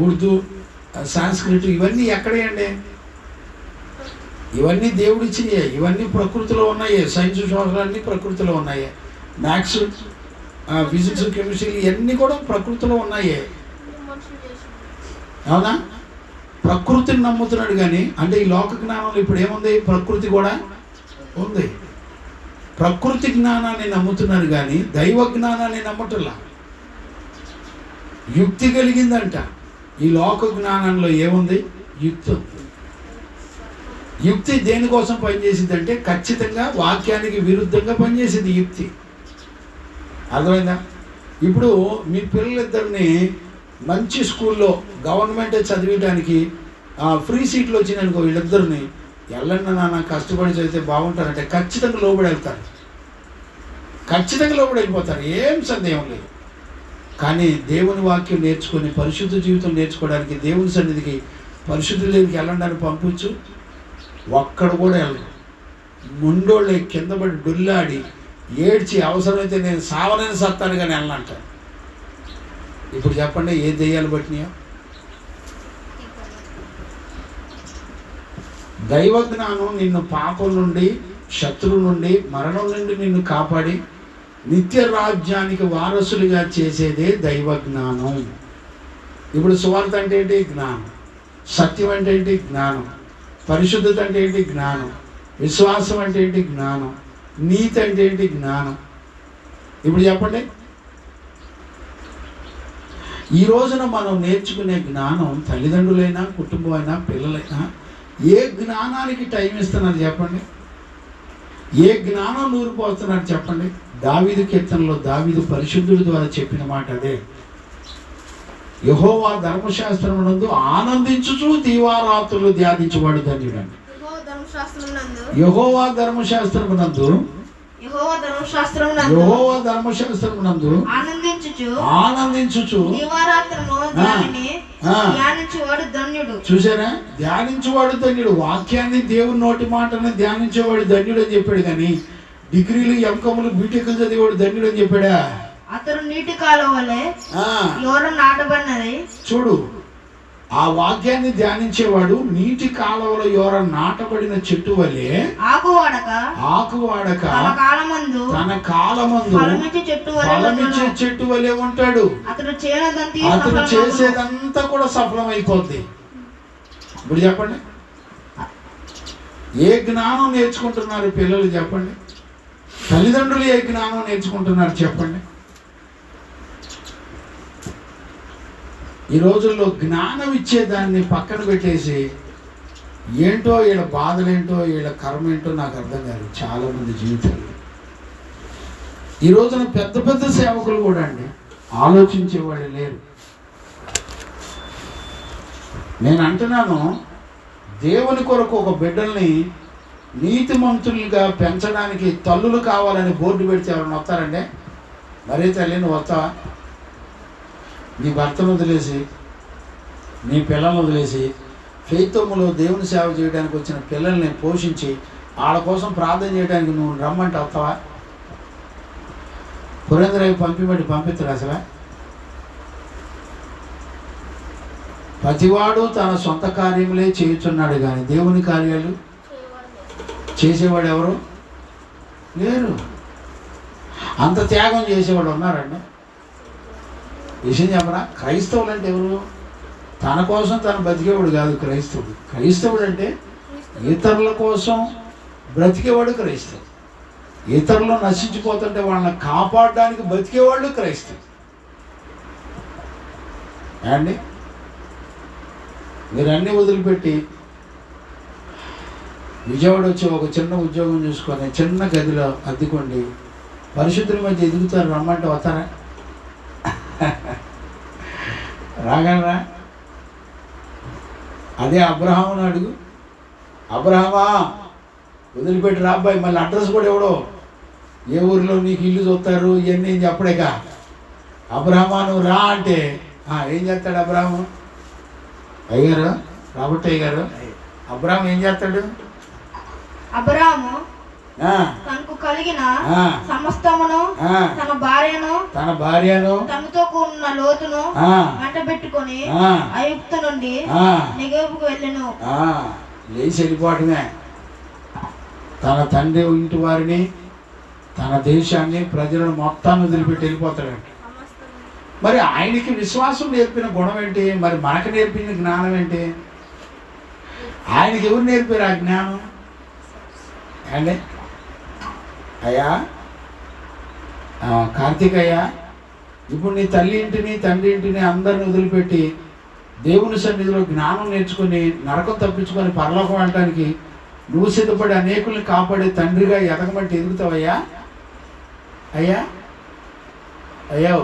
Urdu, సంస్కృతి ఇవన్నీ ఎక్కడేయండి? ఇవన్నీ దేవుడిచ్చినాయి, ఇవన్నీ ప్రకృతిలో ఉన్నాయి. సైన్స్, సోషల్ అన్నీ ప్రకృతిలో ఉన్నాయి. మ్యాథ్స్, ఫిజిక్స్, కెమిస్ట్రీ ఇవన్నీ కూడా ప్రకృతిలో ఉన్నాయి. అవునా? ప్రకృతిని నమ్ముతున్నాడు కానీ, అంటే ఈ లోక జ్ఞానంలో ఇప్పుడు ఏముంది? ప్రకృతి కూడా ఉంది. ప్రకృతి జ్ఞానాన్ని నమ్ముతున్నారు కానీ దైవ జ్ఞానాన్ని నమ్మటంలా. యుక్తి కలిగిందంట. ఈ లోక జ్ఞానంలో ఏముంది? యుక్తి ఉంది. యుక్తి దేనికోసం పనిచేసింది అంటే ఖచ్చితంగా వాక్యానికి విరుద్ధంగా పనిచేసింది యుక్తి. అర్థమైందా? ఇప్పుడు మీ పిల్లలిద్దరిని మంచి స్కూల్లో గవర్నమెంటే చదివడానికి ఫ్రీ సీట్లు వచ్చినాయనుకో, వీళ్ళిద్దరిని వెళ్ళండి నాన్న కష్టపడి చదివితే బాగుంటారంటే ఖచ్చితంగా లోబడి వెళ్తారు, ఖచ్చితంగా లోబడి వెళ్ళిపోతారు, ఏం సందేహం లేదు. కానీ దేవుని వాక్యం నేర్చుకొని పరిశుద్ధ జీవితం నేర్చుకోవడానికి దేవుని సన్నిధికి పరిశుద్ధుల దగ్గరికి వెళ్ళండి అని పంపించు, ఒక్కడ కూడా వెళ్ళరు. ముండోళ్ళే కింద పడి డొల్లాడి ఏడ్చి అవసరమైతే నేను సావనని సత్తాను కానీ వెళ్ళనంటారు. ఇప్పుడు చెప్పండి, ఏ దెయ్యాలు పట్టినాయో? దైవ జ్ఞానం నిన్ను పాపం నుండి, శత్రువు నుండి, మరణం నుండి నిన్ను కాపాడి నిత్య రాజ్యానికి వారసులుగా చేసేదే దైవ జ్ఞానం. ఇప్పుడు సువార్త అంటే ఏంటి? జ్ఞానం. సత్యం అంటే ఏంటి? జ్ఞానం. పరిశుద్ధత అంటే ఏంటి? జ్ఞానం. విశ్వాసం అంటే ఏంటి? జ్ఞానం. నీతి అంటే ఏంటి? జ్ఞానం. ఇప్పుడు చెప్పండి, ఈ రోజున మనం నేర్చుకునే జ్ఞానం తల్లిదండ్రులైనా, కుటుంబం అయినా, పిల్లలైనా ఏ జ్ఞానానికి టైం ఇస్తున్నారు చెప్పండి? ఏ జ్ఞానం నూరిపోతున్నారు చెప్పండి? దావీదు కీర్తనలో దావీదు పరిశుద్ధుడి ద్వారా చెప్పిన మాట అదే. యెహోవా ధర్మశాస్త్రమునందు ఆనందించుచు దీవారాత్రులు ధ్యానించువాడు ధన్యుడండి. యెహోవా ధర్మశాస్త్రమునందు ఆనందించుచు చూసారా? ధ్యానించేవాడు ధన్యుడు. వాక్యాన్ని, దేవుని నోటి మాటని ధ్యానించేవాడు ధన్యుడు అని చెప్పాడు. కానీ డిగ్రీలు, ఎంకములు, బీటెక్లు చదివేవాడు ధన్యుడు అని చెప్పాడా? అతను నీటి కాలువ వలె నాటబడినది. చూడు, ఆ వాక్యాన్ని ధ్యానించేవాడు నీటి కాలువలో ఎవర నాటబడిన చెట్టు వలె ఆకువాడక తన కాలమందు ఫలమిచ్చే చెట్టు వలె ఉంటాడు. అతడు చేసేదంతా కూడా సఫలమైపోద్ది. ఇప్పుడు చెప్పండి, ఏ జ్ఞానం నేర్చుకుంటున్నారు పిల్లలు చెప్పండి? తల్లిదండ్రులు ఏ జ్ఞానం నేర్చుకుంటున్నారు చెప్పండి? ఈ రోజుల్లో జ్ఞానం ఇచ్చేదాన్ని పక్కన పెట్టేసి ఏంటో వీళ్ళ బాధలేంటో, వీళ్ళ కర్మ ఏంటో నాకు అర్థం కాదు చాలామంది జీవితాలు. ఈ రోజున పెద్ద పెద్ద సేవకులు కూడా అండి ఆలోచించేవాళ్ళు లేరు. నేను అంటున్నాను, దేవుని కొరకు ఒక బిడ్డల్ని నీతిమంతులుగా పెంచడానికి తల్లులు కావాలని బోర్డు పెడితే ఎవరైనా వస్తారండి? మరే తల్లి నువ్వు వస్తావా? నీ భర్తను వదిలేసి, నీ పిల్లలను వదిలేసి, ఫెయితోములో దేవుని సేవ చేయడానికి వచ్చిన పిల్లల్ని పోషించి వాళ్ళ కోసం ప్రార్థన చేయడానికి నువ్వు రమ్మంటే వస్తావా? పురేంద్రయ్య పంపిస్తాడు అసలు? ప్రతివాడు తన సొంత కార్యములే చేయుచున్నాడు కానీ దేవుని కార్యాలు చేసేవాడు ఎవరు లేరు. అంత త్యాగం చేసేవాడు ఉన్నారండి. విషయం చెప్పరా? క్రైస్తవులు అంటే ఎవరు? తన కోసం తను బతికేవాడు కాదు క్రైస్తవుడు. క్రైస్తవుడు అంటే ఇతరుల కోసం బ్రతికేవాడు క్రైస్తవుడు. ఇతరులు నశించిపోతుంటే వాళ్ళని కాపాడడానికి బతికేవాళ్ళు క్రైస్తవుడు. అండి, మీరు అన్నీ వదిలిపెట్టి విజయవాడ వచ్చి ఒక చిన్న ఉద్యోగం చూసుకొని చిన్న గదిలో అద్దెకోండి పరిశుద్ధుల మధ్య ఎదుగుతారు రమ్మంటే వస్తారా? రాగలరా? అదే అబ్రహాముని అడుగు, అబ్రహమా వదిలిపెట్టి రా అబ్బాయి, మళ్ళీ అడ్రస్ కూడా ఎవడో ఏ ఊరిలో నీకు ఇల్లు చూస్తారు ఇవన్నీ ఏం చెప్పడేక. అబ్రహమా నువ్వు రా అంటే ఏం చేస్తాడు అబ్రహాము? అయ్యారు రాబట్టి అయ్యారు, అబ్రహాం ఏం చేస్తాడు? అబ్రాము తనకు కలిగిన సమస్తమును తన భార్యను తనతో కూడిన లోతును వెంట పెట్టుకొని ఐగుప్తు నుండి నెగెవుకు వెళ్ళెను. లేచి వెళ్ళిపోవటమే. తన తండ్రి ఇంటి వారిని, తన దేశాన్ని, ప్రజలను మొత్తాన్ని వదిలిపెట్టి వెళ్ళిపోతాడంట. మరి ఆయనకి విశ్వాసం నేర్పిన గుణం ఏంటి? మరి మనకు నేర్పిన జ్ఞానం ఏంటి? ఆయనకి ఎవరు నేర్పారు ఆ జ్ఞానం అండి? అయ్యా కార్తీకయ్య, ఇప్పుడు నీ తల్లి ఇంటిని, తండ్రి ఇంటిని అందరిని వదిలిపెట్టి దేవుని సన్నిధిలో జ్ఞానం నేర్చుకుని నరకం తప్పించుకొని పరలోకం వెళ్ళడానికి నువ్వు సిద్ధపడి అనేకుల్ని కాపాడే తండ్రిగా ఎదగమంటే ఎదుగుతావయ్యా? అయ్యా అయ్యో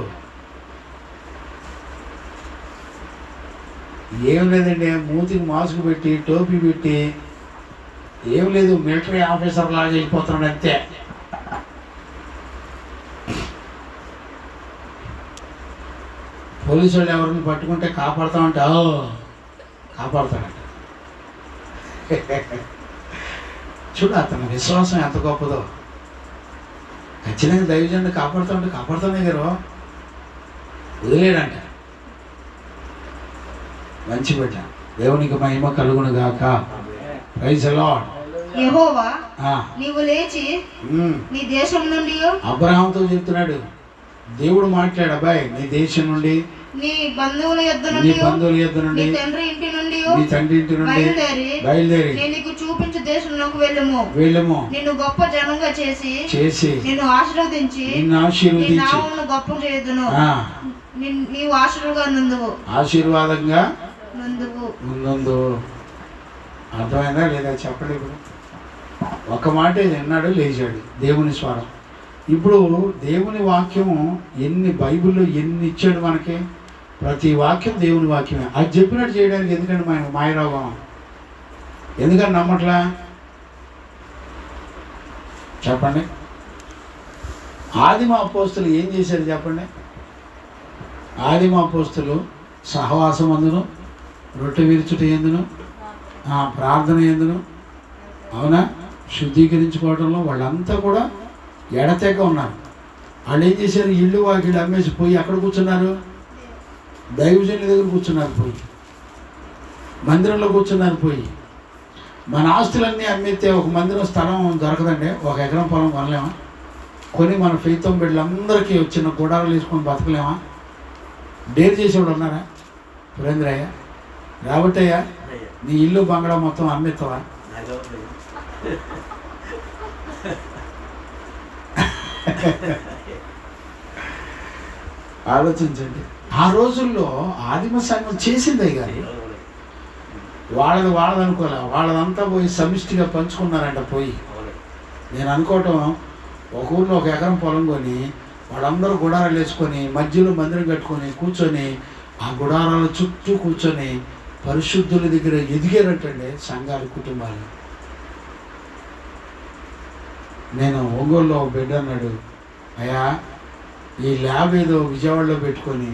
ఏం లేదండి, మూతికి మాస్క్ పెట్టి టోపీ పెట్టి ఏం లేదు, మిలిటరీ ఆఫీసర్ లాగా వెళ్ళిపోతున్నాడు అంతే. పోలీసు వాళ్ళు ఎవరిని పట్టుకుంటే కాపాడుతామంటే కాపాడుతాడంట. చూడు అతని విశ్వాసం ఎంత గొప్పదో. ఖచ్చితంగా దైవజనుడు కాపాడుతామంటే కాపాడుతానే గారు వదిలేడంట. మంచి బిడ్డ, దేవునికి మహిమ కలుగును గాక. Praise the lord. యెహోవా నీవు లేచి నీ దేశం నుండి, అబ్రహాముతో చెప్తున్నాడు దేవుడు మాట్లాడు, అబ్బాయి నీ దేశం నుండి, నీ బంధువుల యొద్ద నుండి, నీ తండ్రి ఇంటి నుండి బయలుదేరి నేను నీకు చూపించు దేశంలోకి వెళ్ళుము. నిన్ను గొప్ప జనంగా చేసి నిన్ను ఆశీర్వదించి నీ నామమును గొప్ప చేయుదును. నీవు ఆశీర్వాదంగా ముందు. అర్థమైందా లేదా చెప్పండి. ఇప్పుడు ఒక మాట విన్నాడు, లేచాడు. దేవుని స్వరం. ఇప్పుడు దేవుని వాక్యం బైబిల్లో ఎన్ని ఇచ్చాడు మనకి? ప్రతి వాక్యం దేవుని వాక్యమే. అది చెప్పినట్టు చేయడానికి ఎందుకంటే మాయరోగం, ఎందుకని నమ్మట్లా చెప్పండి? ఆదిమ అపోస్తులు ఏం చేశారు చెప్పండి? ఆదిమ అపోస్తులు సహవాసం అందును, రొట్టె విరుచుట ఎందును, ప్రార్థన ఎందును, అవునా, శుద్ధీకరించుకోవడంలో వాళ్ళంతా కూడా ఎడతెగ ఉన్నారు. వాళ్ళు ఏం చేశారు? ఇల్లు వాకిళ్ళు అమ్మేసి పోయి అక్కడ కూర్చున్నారు, దైవజనుల దగ్గర కూర్చున్నారు, పోయి మందిరంలో కూర్చున్నారు. పోయి మన ఆస్తులన్నీ అమ్మితే ఒక మందిరం స్థలం దొరకదండి, 1 ఎకరం పొలం కొనలేమా? కొని మన ఫెయితం బిడ్డలందరికీ వచ్చిన గుడారాలు వేసుకొని బతకలేమా? డేర్ చేసేవాడు ఉన్నారా? సురేంద్రయ్య, రాబట్టయ్యా, నీ ఇల్లు బంగళా మొత్తం అమ్మేస్తావా? ఆలోచించండి. ఆ రోజుల్లో ఆదిమ సంఘం చేసిందే కానీ వాళ్ళది అనుకోలే. వాళ్ళదంతా పోయి సమిష్టిగా పంచుకున్నారంట. పోయి నేను అనుకోవటం, ఒక ఊళ్ళో 1 ఎకరం పొలం కొని వాళ్ళందరూ గుడారాలు వేసుకొని మధ్యలో మందిరం కట్టుకొని కూర్చొని ఆ గుడారాల చుట్టూ కూర్చొని పరిశుద్ధుల దగ్గర ఎదిగారటండి సంఘాలు, కుటుంబాలు. నేను ఒంగోలులో బిడ్డ అన్నాడు, అయ్యా ఈ ల్యాబ్ ఏదో విజయవాడలో పెట్టుకొని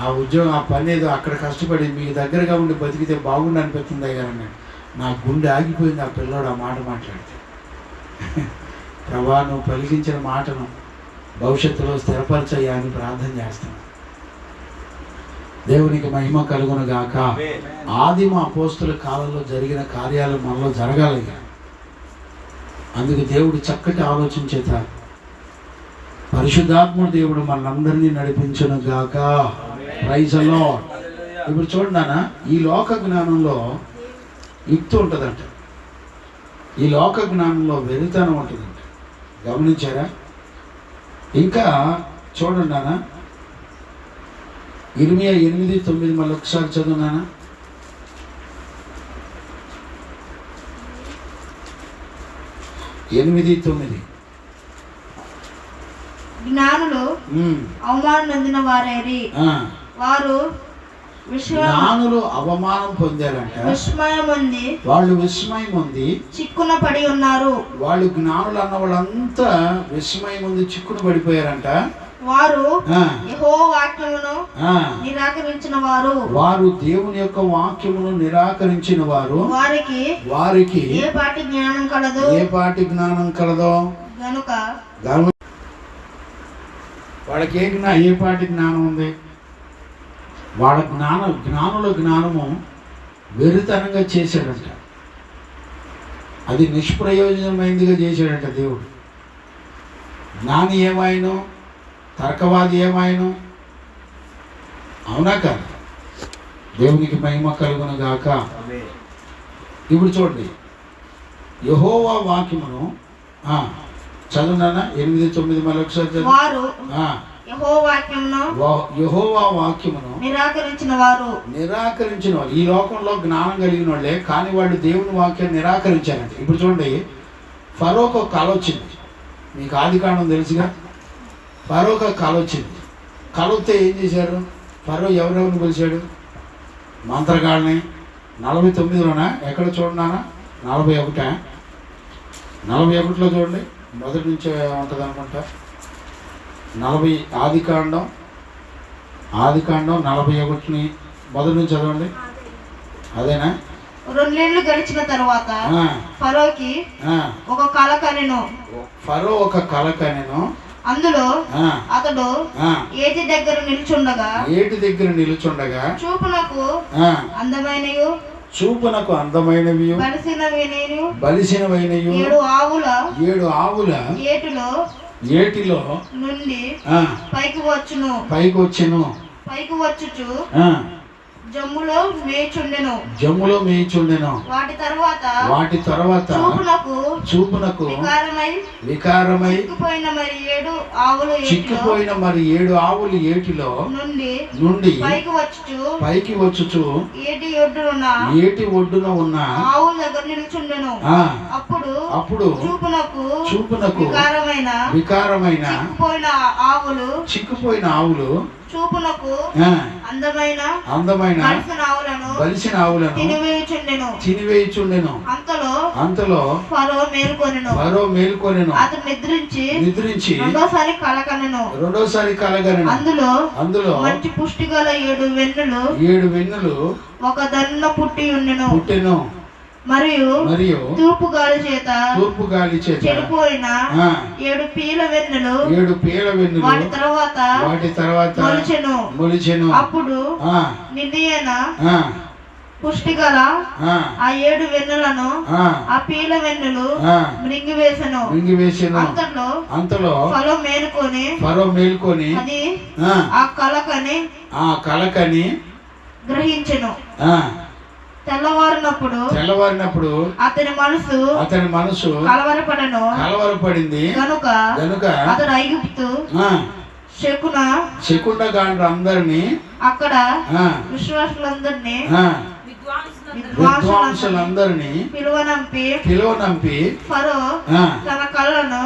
ఆ ఉద్యోగం, ఆ పని ఏదో అక్కడ కష్టపడి మీకు దగ్గరగా ఉండి బతికితే బాగుండి అనిపిస్తుంది అయ్యా అన్నాడు. నా గుండె ఆగిపోయింది ఆ పిల్లోడు ఆ మాట మాట్లాడితే. ప్రభా, నువ్వు పలికించిన మాటను భవిష్యత్తులో స్థిరపరచయ్యా అని ప్రార్థన చేస్తాను. దేవునికి మహిమ కలుగును గాక. ఆదిమ అపోస్తుల కాలంలో జరిగిన కార్యాలు మనలో జరగాలి. అందుకు దేవుడు చక్కటి ఆలోచన చేత పరిశుద్ధాత్ముడు దేవుడు మనందరినీ నడిపించును గాక. Praise the lord. ఇప్పుడు చూడండి నాన్న, ఈ లోక జ్ఞానంలో యుక్తి ఉంటుందంట, ఈ లోక జ్ఞానంలో వెరితనం ఉంటుందంట. గమనించారా? ఇంకా చూడండి నాన్న, ఇర్మియా 8:9 మళ్ళీ ఒకసారి చదువు నాన్న. జ్ఞానులు అవమానం నొందిన వారైరి. వారు జ్ఞానులు అవమానం పొందారంట, విస్మయం ఉంది, వాళ్ళు విస్మయం ఉంది, చిక్కున పడి ఉన్నారు. వాళ్ళు జ్ఞానులు అన్న వాళ్ళంతా విస్మయం ఉంది, చిక్కున పడిపోయారంట. వారు యెహోవా వాక్యమును నిరాకరించిన వారు, వారు దేవుని యొక్క వాక్యమును నిరాకరించిన వారు, వారికి ఏ పాటి జ్ఞానం కలదో, ఏ పాటి జ్ఞానం కలదో గనుక వాళ్ళకి ఏ పాటి జ్ఞానం ఉంది? వాళ్ళ జ్ఞానుల జ్ఞానము వెరితనంగా చేశాడంట, అది నిష్ప్రయోజనమైనదిగా చేశాడంట దేవుడు. జ్ఞాని ఏమాయను, తర్కవాది ఏమాయను? అవునా కాదు? దేవునికి మహిమ కలుగును గాక. ఇప్పుడు చూడండి, యెహోవా వాక్యమును చదువునా 8-9 మళ్ళీ ఒకసారి చదువు. యెహోవా వాక్యమును నిరాకరించిన వారు. ఈ లోకంలో జ్ఞానం కలిగిన వాళ్ళే, కానీ వాళ్ళు దేవుని వాక్యాన్ని నిరాకరించారంట. ఇప్పుడు చూడండి, ఫరోకు ఒక కళ వచ్చింది. మీకు ఆదికాండం తెలుసుగా. ఫరోకు ఒక కళ వచ్చింది. కళ వస్తే ఏం చేశారు? ఫరో ఎవరెవరిని పిలిచాడు? మంత్రగాళ్ళని. 49లోనా ఎక్కడ చూడన్నానా? 41లో చూడండి, మొదటి నుంచి ఉంటుంది అనుకుంటా. 40 ఆదికాండం 41ని మొదటి నుంచి చదవండి. అదేనా? 2 నెలలు గడిచిన తర్వాత ఫరోకి ఒక కల కనెను. ఫరో ఒక కల కనెను. అందులో అతడు ఏటి దగ్గర నిలుచుండగా చూపునకు అందమైనవి బలిసినవైనవి 7 ఆవుల ఏటిలో నుండి పైకి వచ్చుచు జమ్ములో మేయుచుండెను. వాటి తర్వాత చూపునకు వికారమై చిక్కిపోయిన మరి 7 ఆవులు ఏటిలో నుండి పైకి వచ్చుచు ఏటి ఒడ్డున ఉన్న ఆవుల దగ్గర నిల్చుండెను. అప్పుడు చూపునకు వికారమైన చిక్కిపోయిన ఆవులు చూపునకు అందమైన బలిసిన ఆవులను తినివేయుచుండెను. అంతలో ఫరో మేల్కొనెను. అతడు నిద్రించి రెండోసారి కలగనెను. అందులో మంచి పుష్టి గల 7 వెన్నులు ఒక దన్న పుట్టి ఉండెను. మరియు తూర్పు గాలి చేత చెడిపోయిన 7 పీల వెన్నులు వాటి తర్వాత మొలిచెను. అప్పుడు నిండియన పుష్టి గల ఆ 7 వెన్నులను ఆ పీల వెన్నులు మృంగివేసెను. అంతలో ఫరో మేలుకొని అది ఆ కలకని గ్రహించెను. తెల్లవారినప్పుడు అతని మనసు కలవరపడింది కనుక అతడు ఐగుప్తు శకున గాండ్రందరినీ అక్కడ విద్వాంసులందరినీ పిలువనంపి ఫరో తన కళ్ళను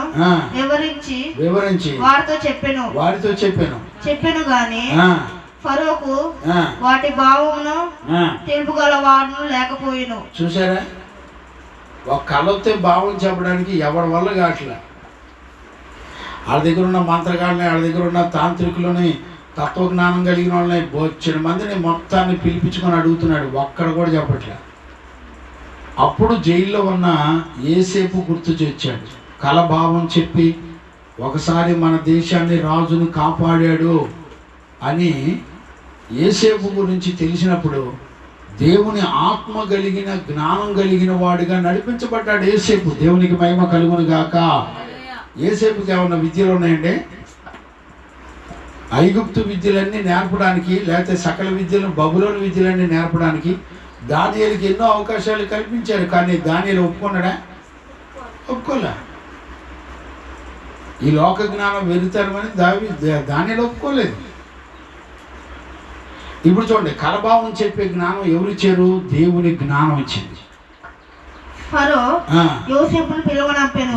వివరించి వారితో చెప్పెను గాని ఫరోకు వాటి భావమును తెలుపుగల వాడును లేకపోయిను. చూసారా? ఒక కళ్ళొస్తే భావం చెప్పడానికి ఎవరి వల్ల కావట్లే. వాళ్ళ దగ్గర ఉన్న మంత్రగాళ్ళని, వాళ్ళ దగ్గర ఉన్న తాంత్రికులని, తత్వజ్ఞానం కలిగిన వాళ్ళని బొచ్చిన మందిని మొత్తాన్ని పిలిపించుకొని అడుగుతున్నాడు, ఒక్కడ కూడా చెప్పట్లే. అప్పుడు జైల్లో ఉన్న యేసేపు గుర్తు తెచ్చాడు. కలభావం చెప్పి ఒకసారి మన దేశాన్ని రాజును కాపాడాడు అని యేసేపు గురించి తెలిసినప్పుడు దేవుని ఆత్మ కలిగిన జ్ఞానం కలిగిన వాడిగా నడిపించబడ్డాడు యేసేపు. దేవునికి మహిమ కలుగును గాక. యేసేపుకి ఏమన్నా విద్యలు ఉన్నాయండి? ఐగుప్తు విద్యలన్నీ నేర్పడానికి, లేకపోతే సకల విద్యలను, బబులోని విద్యలన్నీ నేర్పడానికి దానియేలుకి ఎన్నో అవకాశాలు కల్పించారు. కానీ దానియేలు ఒప్పుకున్నాడా? ఒప్పుకోలే. ఈ లోక జ్ఞానం వెరుతారమని దానియేలు ఒప్పుకోలేదు. ఇప్పుడు చూడండి, కలభావం చెప్పే జ్ఞానం ఎవరిచ్చారు? దేవుని జ్ఞానం ఇచ్చింది. ఫరో యోసేపును పిలువనంపెను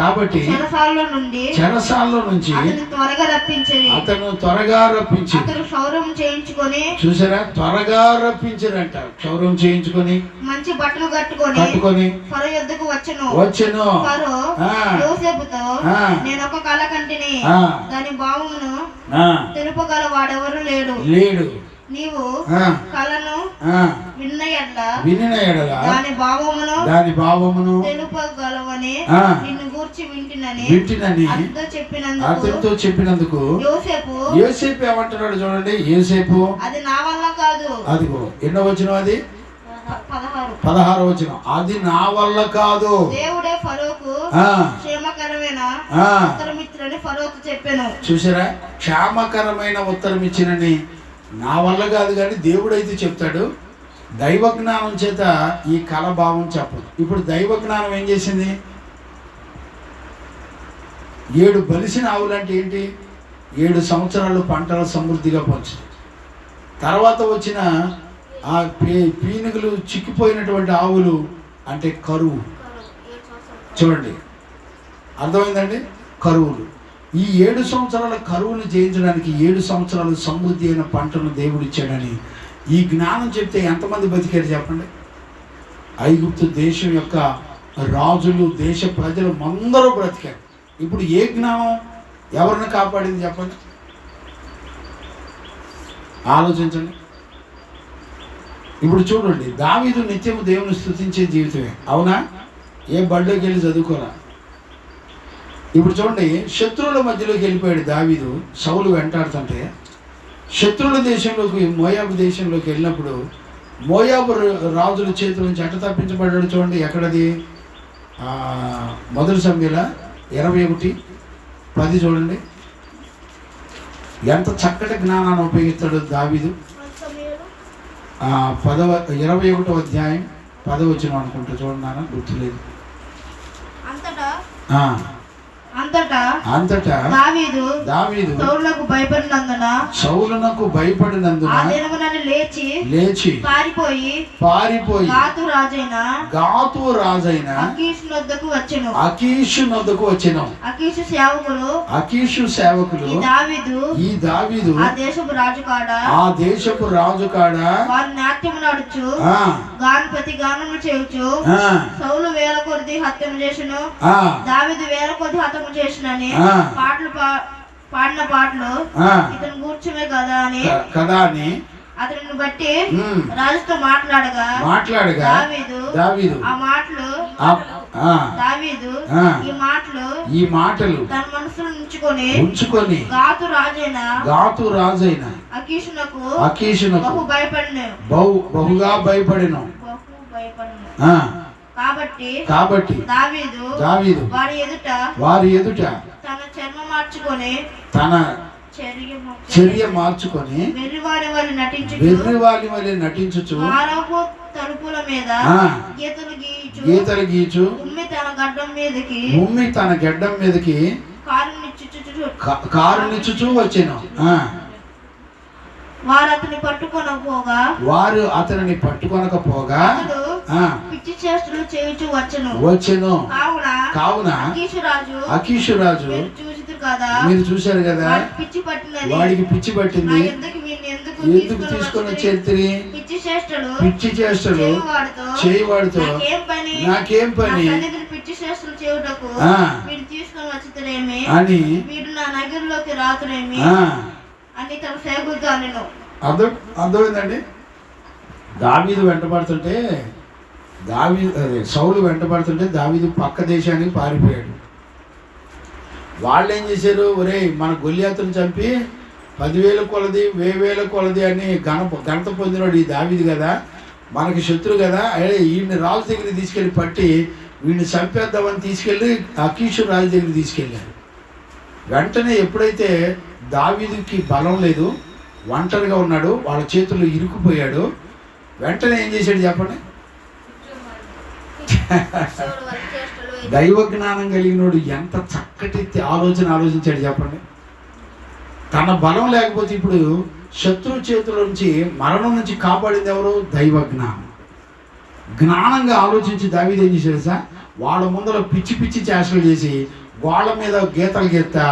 కాబట్టి చెరసాలలో నుంచి అతను త్వరగా రప్పించి అతను క్షౌరం చేయించుకొని, చూసారా, త్వరగా రప్పించారంట. క్షౌరం చేయించుకొని మంచి బట్టలు కట్టుకొని ఫరో యొద్దకు వచ్చెను. ఫరో యోసేపుతో, నేను ఒక కల కంటిని, దాని భావమును తెలుపగల వాడెవరు లేడు. నీవు కలను విన్న ఎడల దాని భావమును తెలుపగలవని నిన్ను గూర్చి వింటినని అతనితో చెప్పినందుకు యోసేపు ఏమంటున్నాడు చూడండి. యోసేపు, అది నా వల్ల కాదు. అదిగో ఎన్నో వచనం, అది 16వ వచనం. అది నా వల్ల కాదు, దేవుడే ఫరోకు క్షేమకరమైన ఉత్తరమిచ్చినని ఫరోకు చెప్పాను. చూసారా, క్షేమకరమైన ఉత్తరం ఇచ్చినని నా వల్ల కాదు కానీ దేవుడైతే చెప్తాడు. దైవ జ్ఞానం చేత ఈ కళ భావం చెప్పదు. ఇప్పుడు దైవ జ్ఞానం ఏం చేసింది? 7 బలిసిన ఆవులంటే ఏంటి? 7 సంవత్సరాలు పంటలు సమృద్ధిగా పంచుతాయి. తర్వాత వచ్చిన ఆ పీనుగులు చిక్కిపోయినటువంటి ఆవులు అంటే కరువు. చూడండి, అర్థమైందండి? కరువులు. ఈ 7 సంవత్సరాల కరువును జయించడానికి 7 సంవత్సరాలు సమృద్ధి అయిన పంటను దేవుడు ఇచ్చాడని ఈ జ్ఞానం చెప్తే ఎంతమంది బతికారు చెప్పండి? ఐగుప్తు దేశం యొక్క రాజులు, దేశ ప్రజలు అందరూ బ్రతికారు. ఇప్పుడు ఏ జ్ఞానం ఎవరిని కాపాడింది చెప్పండి? ఆలోచించండి. ఇప్పుడు చూడండి, దావీదు నిత్యము దేవుని స్తుతించే జీవితమే, అవునా? ఏ బడిలోకి వెళ్ళి చదువుకోరా. ఇప్పుడు చూడండి, శత్రువుల మధ్యలోకి వెళ్ళిపోయాడు దావీదు. సౌలు వెంటాడుతుంటే శత్రువుల దేశంలోకి, మోయాబు దేశంలోకి వెళ్ళినప్పుడు మోయాబు రాజుల చేతుల నుంచి ఎట్ట తప్పించబడ్డాడు చూడండి. ఎక్కడది? 1 సమూయేలు 21:10 చూడండి. ఎంత చక్కటి జ్ఞానాన్ని ఉపయోగిస్తాడు దావీదు. 21వ అధ్యాయం 10వ వచనం అనుకుంటా, చూడండి నాన్న, గుర్తులేదు. అంతటా దావీదు సౌలునకు భయపడినందున లేచి పారిపోయి గాతు రాజైన అకీషు నొద్దకు వచ్చెను. అకీషు సేవకులు ఈ దావీదు ఆ దేశపు రాజు కాడ వారి నాట్యము నడుచు గానపతి గానము చేయుచు సౌలు వేల కొద్ది హత్యము చేసెను, దావీదు వేల కొద్ది హత్యము చేసినని పాటలు పాడిన పాటలు ఇతను కూర్చుమే కదా అని అతనిని బట్టి రాజుతో మాట్లాడగా దావీదు ఈ మాటలు తన మనసులో ఉంచుకొని గాతు రాజైన అకీషునకు బహుగా భయపడెను. కాబట్టి దావీదు వారి ఎదుట తన చర్య మార్చుకొని వెర్రివారి వలె నటించుచు గీతలు గీచు ఉమ్మి తన గడ్డం మీదకి కారునిచ్చుచు వచ్చెను. వారు అతనిని పట్టుకొనకపోగా పిచ్చి చేష్టలు చేయుచు వచ్చెను. కావున అకీషు రాజు మీరు చూశారు కదా, వాడికి పిచ్చి పట్టింది. ఎందుకు తీసుకొని వచ్చేది? పిచ్చి చేష్టలు చేయవాడితో నాకేం పని అని అర్థమైందండి. దావీదు వెంటబడుతుంటే సౌలు వెంటబడుతుంటే దావీదు పక్క దేశానికి పారిపోయాడు. వాళ్ళు ఏం చేశారు? ఒరే, మన గొల్లియాతును చంపి 10,000 కొలది 1,000 కొలది అని ఘనత పొందినాడు ఈ దావీదు కదా, మనకి శత్రు కదా, వీడిని రాజు దగ్గరికి తీసుకెళ్ళి పట్టి వీడిని చంపేద్దామని తీసుకెళ్ళి అకీషు రాజు దగ్గరికి తీసుకెళ్ళారు. వెంటనే ఎప్పుడైతే దావీదుకి బలం లేదు, ఒంటరిగా ఉన్నాడు, వాళ్ళ చేతుల్లో ఇరుక్కుపోయాడు, వెంటనే ఏం చేశాడు చెప్పండి? దైవ జ్ఞానం కలిగినోడు ఎంత చక్కటి ఆలోచించాడు చెప్పండి. తన బలం లేకపోతే ఇప్పుడు శత్రు చేతుల నుంచి, మరణం నుంచి కాపాడింది ఎవరు? దైవ జ్ఞానం. జ్ఞానంగా ఆలోచించి దావీదు ఏం చేశాడు సార్, వాళ్ళ ముందర పిచ్చి పిచ్చి చేష్టలు చేసి వాళ్ళ మీద గీతలు గీస్తా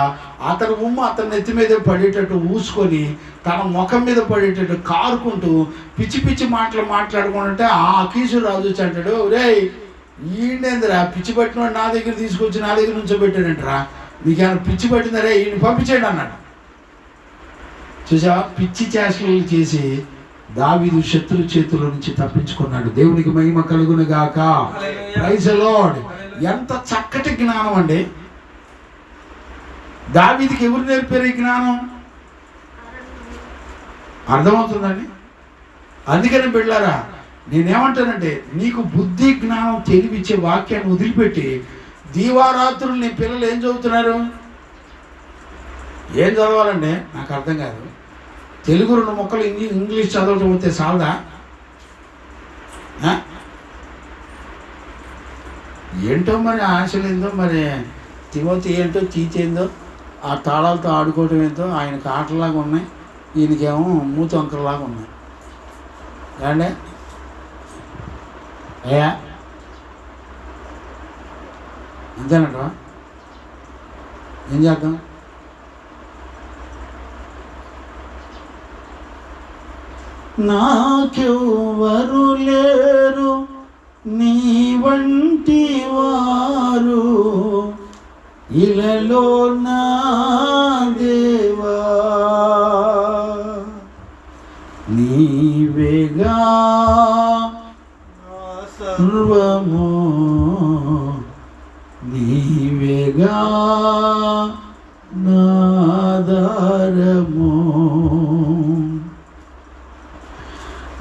అతని ఉమ్మ అతని నెత్తి మీద పడేటట్టు ఊసుకొని తన ముఖం మీద పడేటట్టు కారుకుంటూ పిచ్చి పిచ్చి మాటలు మాట్లాడుకుంటుంటే ఆ అకీషు రాజు అంటాడు, రే ఈయనేందిరా పిచ్చి పట్టినవాడు నా దగ్గర తీసుకొచ్చి నా దగ్గర నుంచోబెట్టాడంటరా, మీకేమైనా పిచ్చి పట్టిందరే ఈయన పంపించేయండి అన్నాడు. చూసా, పిచ్చి చేష్టలు చేసి దావీదు శత్రు చేతుల నుంచి తప్పించుకున్నాడు. దేవునికి మహిమ కలుగును గాక. Praise the lord. ఎంత చక్కటి జ్ఞానం అండి. దావీదుకి ఎవరు నేర్పారు ఈ జ్ఞానం? అర్థమవుతుందండి? అందుకని బిడ్డలారా, నేనేమంటానంటే నీకు బుద్ధి జ్ఞానం తెలివిచ్చే వాక్యాన్ని వదిలిపెట్టి దీవారాత్రులు నీ పిల్లలు ఏం చదువుతున్నారు? ఏం చదవాలండి నాకు అర్థం కాదు. తెలుగు 2 ముక్కలు ఇంగ్లీష్ చదవటం వస్తే చాలదా? ఏంటో మరి ఆశలు ఏందో, మరి తిమోతి ఏంటో తీచేందో, ఆ తాళాలతో ఆడుకోవటం ఏంటో ఆయనకు ఆటలాగా ఉన్నాయి, ఈయనకేమో మూతి వంకరలాగా ఉన్నాయి. ఏమండి అయ్యా, అంతేనట. ఏం చేద్దాం? నాకెవ్వరు లేరు నీ వంటి వారు ఇలలో నా దేవా, నీవేగా సర్వము, నీవేగా నాధారము.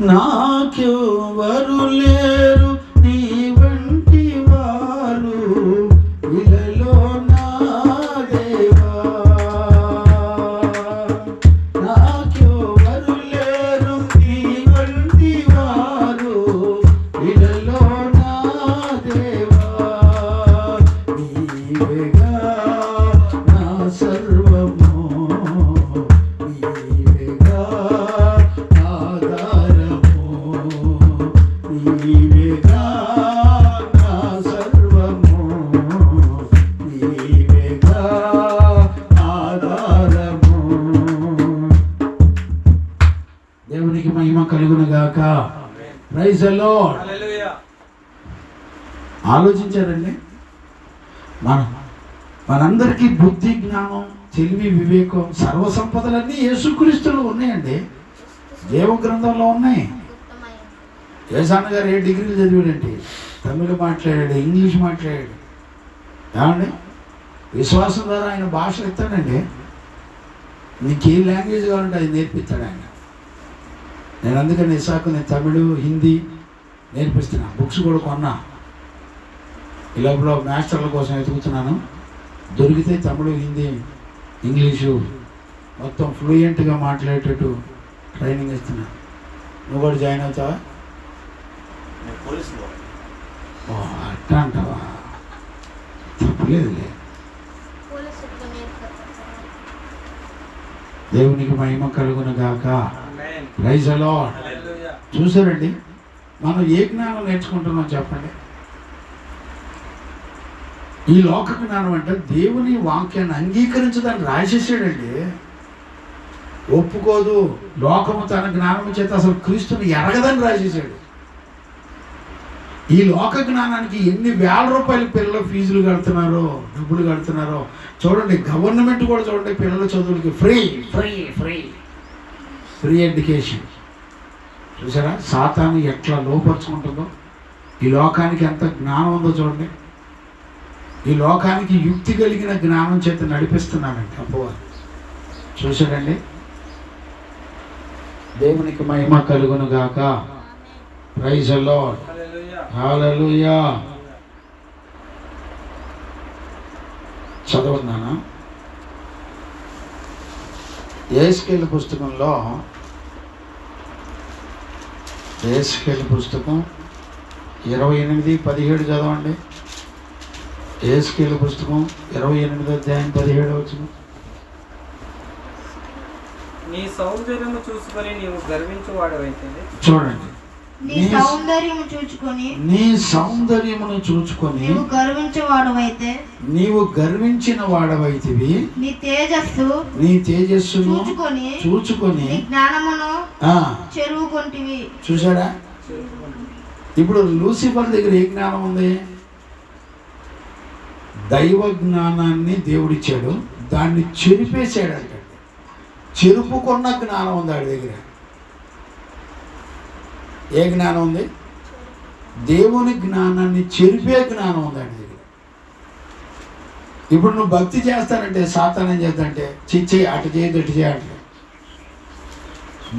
నాకెవ్వరు లేరు నీ వంటి వారు ఇలలో నా దేవా, నాకెవ్వరు లేరు నీ వంటి వారు ఇలలో నా దేవా, నీవేగా నా సర్వము, నీవేగా నీవేగా నా సర్వము, నీవేగా ఆధారము. దేవునికి మహిమ కలుగును గాక. Praise the Lord. హల్లెలూయా. ఆలోచించారండి, మనందరికీ బుద్ధి జ్ఞానం తెలివి వివేకం సర్వసంపదలన్నీ యేసుక్రీస్తులో ఉన్నాయండి, దేవ గ్రంథంలో ఉన్నాయి. యేసన్న గారు 7 డిగ్రీలు చదివాడండి, తమిళ మాట్లాడాడు, ఇంగ్లీష్ మాట్లాడాడు. ఏమండి, విశ్వాసం ద్వారా ఆయన భాషలు ఇస్తాడండి. నీకు ఏ లాంగ్వేజ్ కావాలంటే అది నేర్పిస్తాడు ఆయన. నేను అందుకని ఇసాకు నేను తమిళ హిందీ నేర్పిస్తున్నా, బుక్స్ కూడా కొన్నా. ఈ లోపల మాస్టర్ల కోసం వెతుకుతున్నాను, దొరికితే తమిళ హిందీ ఇంగ్లీషు మొత్తం ఫ్లూయెంట్గా మాట్లాడేటట్టు ట్రైనింగ్ ఇస్తున్నా. నువ్వు కూడా జాయిన్ అవుతావా? పోలీసులో అట్టా అంటావా? తప్పలేదులే. దేవునికి మహిమ కలుగును గాక. ఆమేన్. Praise the Lord. హల్లెలూయా. చూసారండి, మనం ఏ జ్ఞానం నేర్చుకుంటున్నాం చెప్పండి? ఈ లోక జ్ఞానం అంటే దేవుని వాక్యాన్ని అంగీకరించదని రాసేసాడండి. ఒప్పుకోదు, లోకము తన జ్ఞానము చేత అసలు క్రీస్తుని ఎరగదని రాసేసాడు. ఈ లోక జ్ఞానానికి ఎన్ని వేల రూపాయలు పిల్లలు ఫీజులు కడుతున్నారో, డబ్బులు కడుతున్నారో చూడండి. గవర్నమెంట్ కూడా చూడండి, పిల్లల చదువులకి free free free free education. చూసారా సాతాను ఎట్లా లోపరుచుకుంటుందో? ఈ లోకానికి ఎంత జ్ఞానం ఉందో చూడండి. ఈ లోకానికి యుక్తి కలిగిన జ్ఞానం చేత నడిపిస్తున్నాడండి అపవాది. చూసారండి, దేవునికి మహిమ కలుగును గాక. Praise the Lord. హల్లెలూయా. హల్లెలూయా. చదవన్నానా? యేస్కేలు పుస్తకంలో, యేస్కేలు పుస్తకం 28:17 చదవండి. యేస్కేలు పుస్తకం 28:17. నీ సౌందర్యము చూసుకొని నీవు గర్వించువాడవైతే చూడండి, నీ సౌందర్యము చూచుకొని నీ సౌందర్యమును చూచుకొని నీవు గర్వించేవాడవైతే నీవు గర్వించిన వాడవైతివి, నీ తేజస్సు నీ తేజస్సును చూచుకొని నీ జ్ఞానమును ఆ చెరువుకొంటివి. చూసారా? ఇప్పుడు లూసిఫర్ దగ్గర ఏ జ్ఞానం ఉంది? దైవ జ్ఞానాన్ని దేవుడిచ్చాడు, దాన్ని చెరిపేశాడంట. చెరుపుకున్న జ్ఞానం ఉంది వాడి దగ్గర. ఏ జ్ఞానం ఉంది? దేవుని జ్ఞానాన్ని చెరిపే జ్ఞానం ఉంది వాడి దగ్గర. ఇప్పుడు నువ్వు భక్తి చేస్తానంటే సాతాను ఏం చేద్దంటే చిచ్చి అటు చేయదు ఇటు చేయాలి.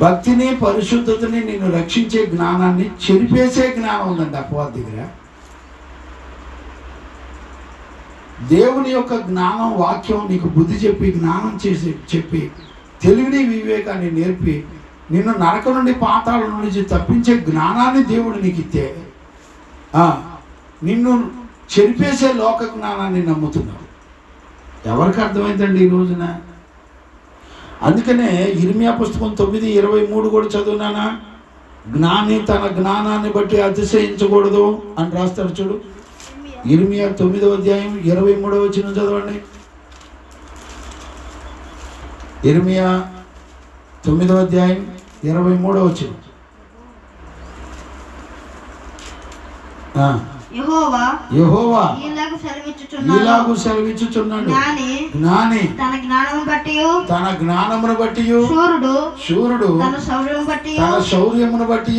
భక్తిని పరిశుద్ధతని నిన్ను రక్షించే జ్ఞానాన్ని చెరిపేసే జ్ఞానం ఉందండి అపవాది దగ్గర. దేవుని యొక్క జ్ఞానం, వాక్యం నీకు బుద్ధి చెప్పి, జ్ఞానం చేసి చెప్పి, తెలివిని వివేకాన్ని నేర్పి, నిన్ను నరక నుండి పాతాళం నుంచి తప్పించే జ్ఞానాన్ని దేవుడు నీకు ఇస్తే నిన్ను చెరిపేసే లోక జ్ఞానాన్ని నమ్ముతున్నావు. ఎవరికి అర్థమైందండి ఈ రోజున? అందుకనే ఇర్మియా పుస్తకం 9:23 కూడా చదువునానా? జ్ఞాని తన జ్ఞానాన్ని బట్టి అతిశయించకూడదు అని రాస్తాడు చూడు. ఇర్మియా 9:23 చదవండి. ఇర్మియా 9:23. యెహోవా ఇలాగు సెలవిచ్చుచున్నాడు, జ్ఞాని తన జ్ఞానమును బట్టి శూరుడు తన శౌర్యమును బట్టి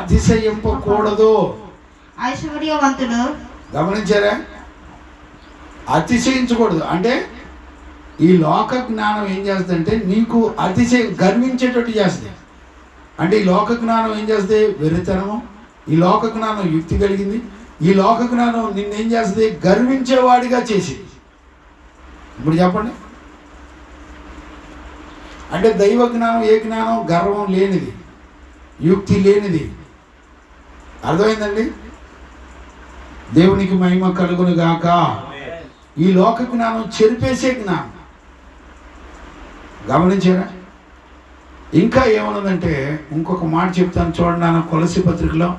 అతిశయింపకూడదు. ఐశ్వర్యవంతుడు, గమనించారా? అతిశయించకూడదు అంటే ఈ లోక జ్ఞానం ఏం చేస్తుందంటే నీకు అతిశయం, గర్వించేటట్టు చేస్తుంది. అంటే ఈ లోక జ్ఞానం ఏం చేస్తుంది? వెర్రితనము. ఈ లోక జ్ఞానం యుక్తి కలిగింది. ఈ లోక జ్ఞానం నిన్నేం చేస్తుంది? గర్వించేవాడిగా చేసి. ఇప్పుడు చెప్పండి, అంటే దైవ జ్ఞానం ఏ జ్ఞానం? గర్వం లేనిది, యుక్తి లేనిది. అర్థమైందండి? దేవునికి మహిమ కలుగును గాక. ఈ లోక జ్ఞానం చెరిపేసే జ్ఞానం. గమనించారా? ఇంకా ఏమన్నదంటే ఇంకొక మాట చెప్తాను చూడండి. నాన్న కొలసి పత్రికలో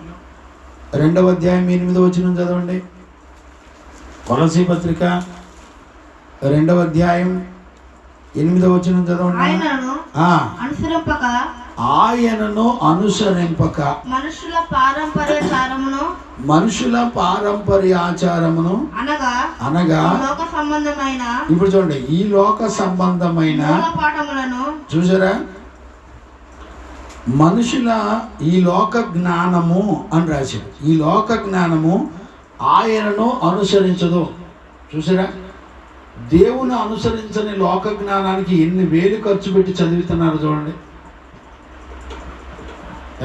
2:8 చదవండి. కొలసి పత్రిక 2:8 చదవండి. ఆయనను అనుసరింపక మనుషుల పారంపర్యాచారమును అనగా ఇప్పుడు చూడండి, ఈ లోక సంబంధమైన, చూసారా, మనుషుల ఈ లోక జ్ఞానము అని రాశాడు. ఈ లోక జ్ఞానము ఆయనను అనుసరించదు. చూసారా? దేవుని అనుసరించని లోక జ్ఞానానికి ఎన్ని వేలు ఖర్చు పెట్టి చదువుతున్నారు చూడండి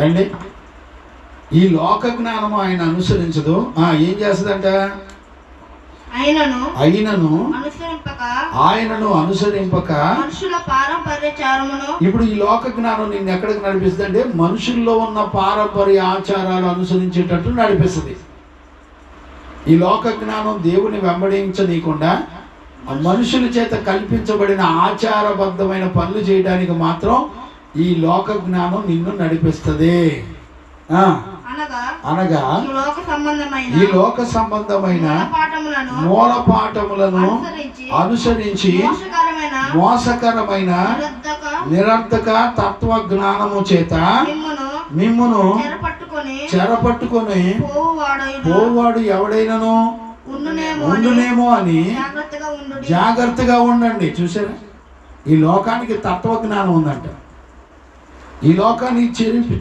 అండి. ఈ లోక జ్ఞానము ఆయన అనుసరించదు. ఏం చేస్తుందంట? ఆయనను అనుసరింపక ఇప్పుడు ఈ లోక జ్ఞానం నిన్ను ఎక్కడికి నడిపిస్తుంది అంటే మనుషుల్లో ఉన్న పారంపర్య ఆచారాలు అనుసరించేటట్టు నడిపిస్తుంది. ఈ లోక జ్ఞానం దేవుని వెంబడించనీయకుండా మనుషుల చేత కల్పించబడిన ఆచారబద్ధమైన పనులు చేయడానికి మాత్రం ఈ లోక జ్ఞానం నిన్ను నడిపిస్తుంది. అనగా ఈ లోక సంబంధమైన మూల పాఠములను అనుసరించి మోసకరమైన నిరర్ధక తత్వ జ్ఞానము చేత మిమ్మును చెరపట్టుకొని పోవాడు ఎవడైనను ఉండునేమో అని జాగ్రత్తగా ఉండండి. చూసారా? ఈ లోకానికి తత్వ జ్ఞానం ఉందంట. ఈ లోకాన్ని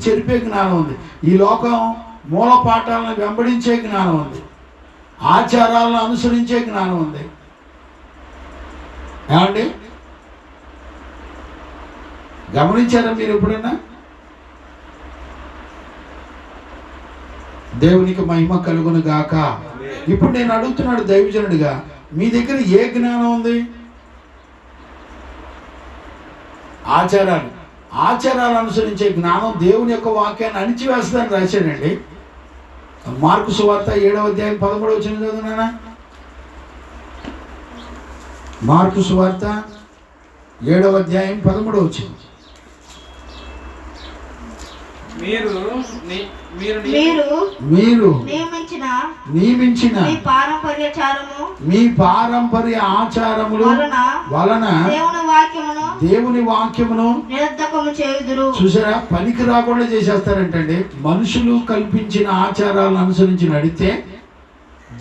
చెరిపే జ్ఞానం ఉంది. ఈ లోకం మూల పాఠాలను వెంబడించే జ్ఞానం ఉంది. ఆచారాలను అనుసరించే జ్ఞానం ఉంది. ఏమండి? గమనించారా మీరు ఎప్పుడైనా? దేవునికి మహిమ కలుగును గాక. ఇప్పుడు నేను అడుగుతున్నాడు దైవజనుడిగా, మీ దగ్గర ఏ జ్ఞానం ఉంది? ఆచారాలు అనుసరించే జ్ఞానం దేవుని యొక్క వాక్యాన్ని అణిచివేస్తుందని రాశాడండి. మార్కు సువార్త 7:13 చదువునా? మార్కు సువార్త 7:13. మీరు ని- మీరు ని- మీరు నియమించిన నియమించిన మీ పారంపర్యాచారము మీ పారంపర్య ఆచారములు వలన దేవుని వాక్యమును నిరర్ధకము చేయుదురు. చూసారా, పనికి రాకుండా చేసేస్తారంటండి. మనుషులు కల్పించిన ఆచారాలను అనుసరించి నడితే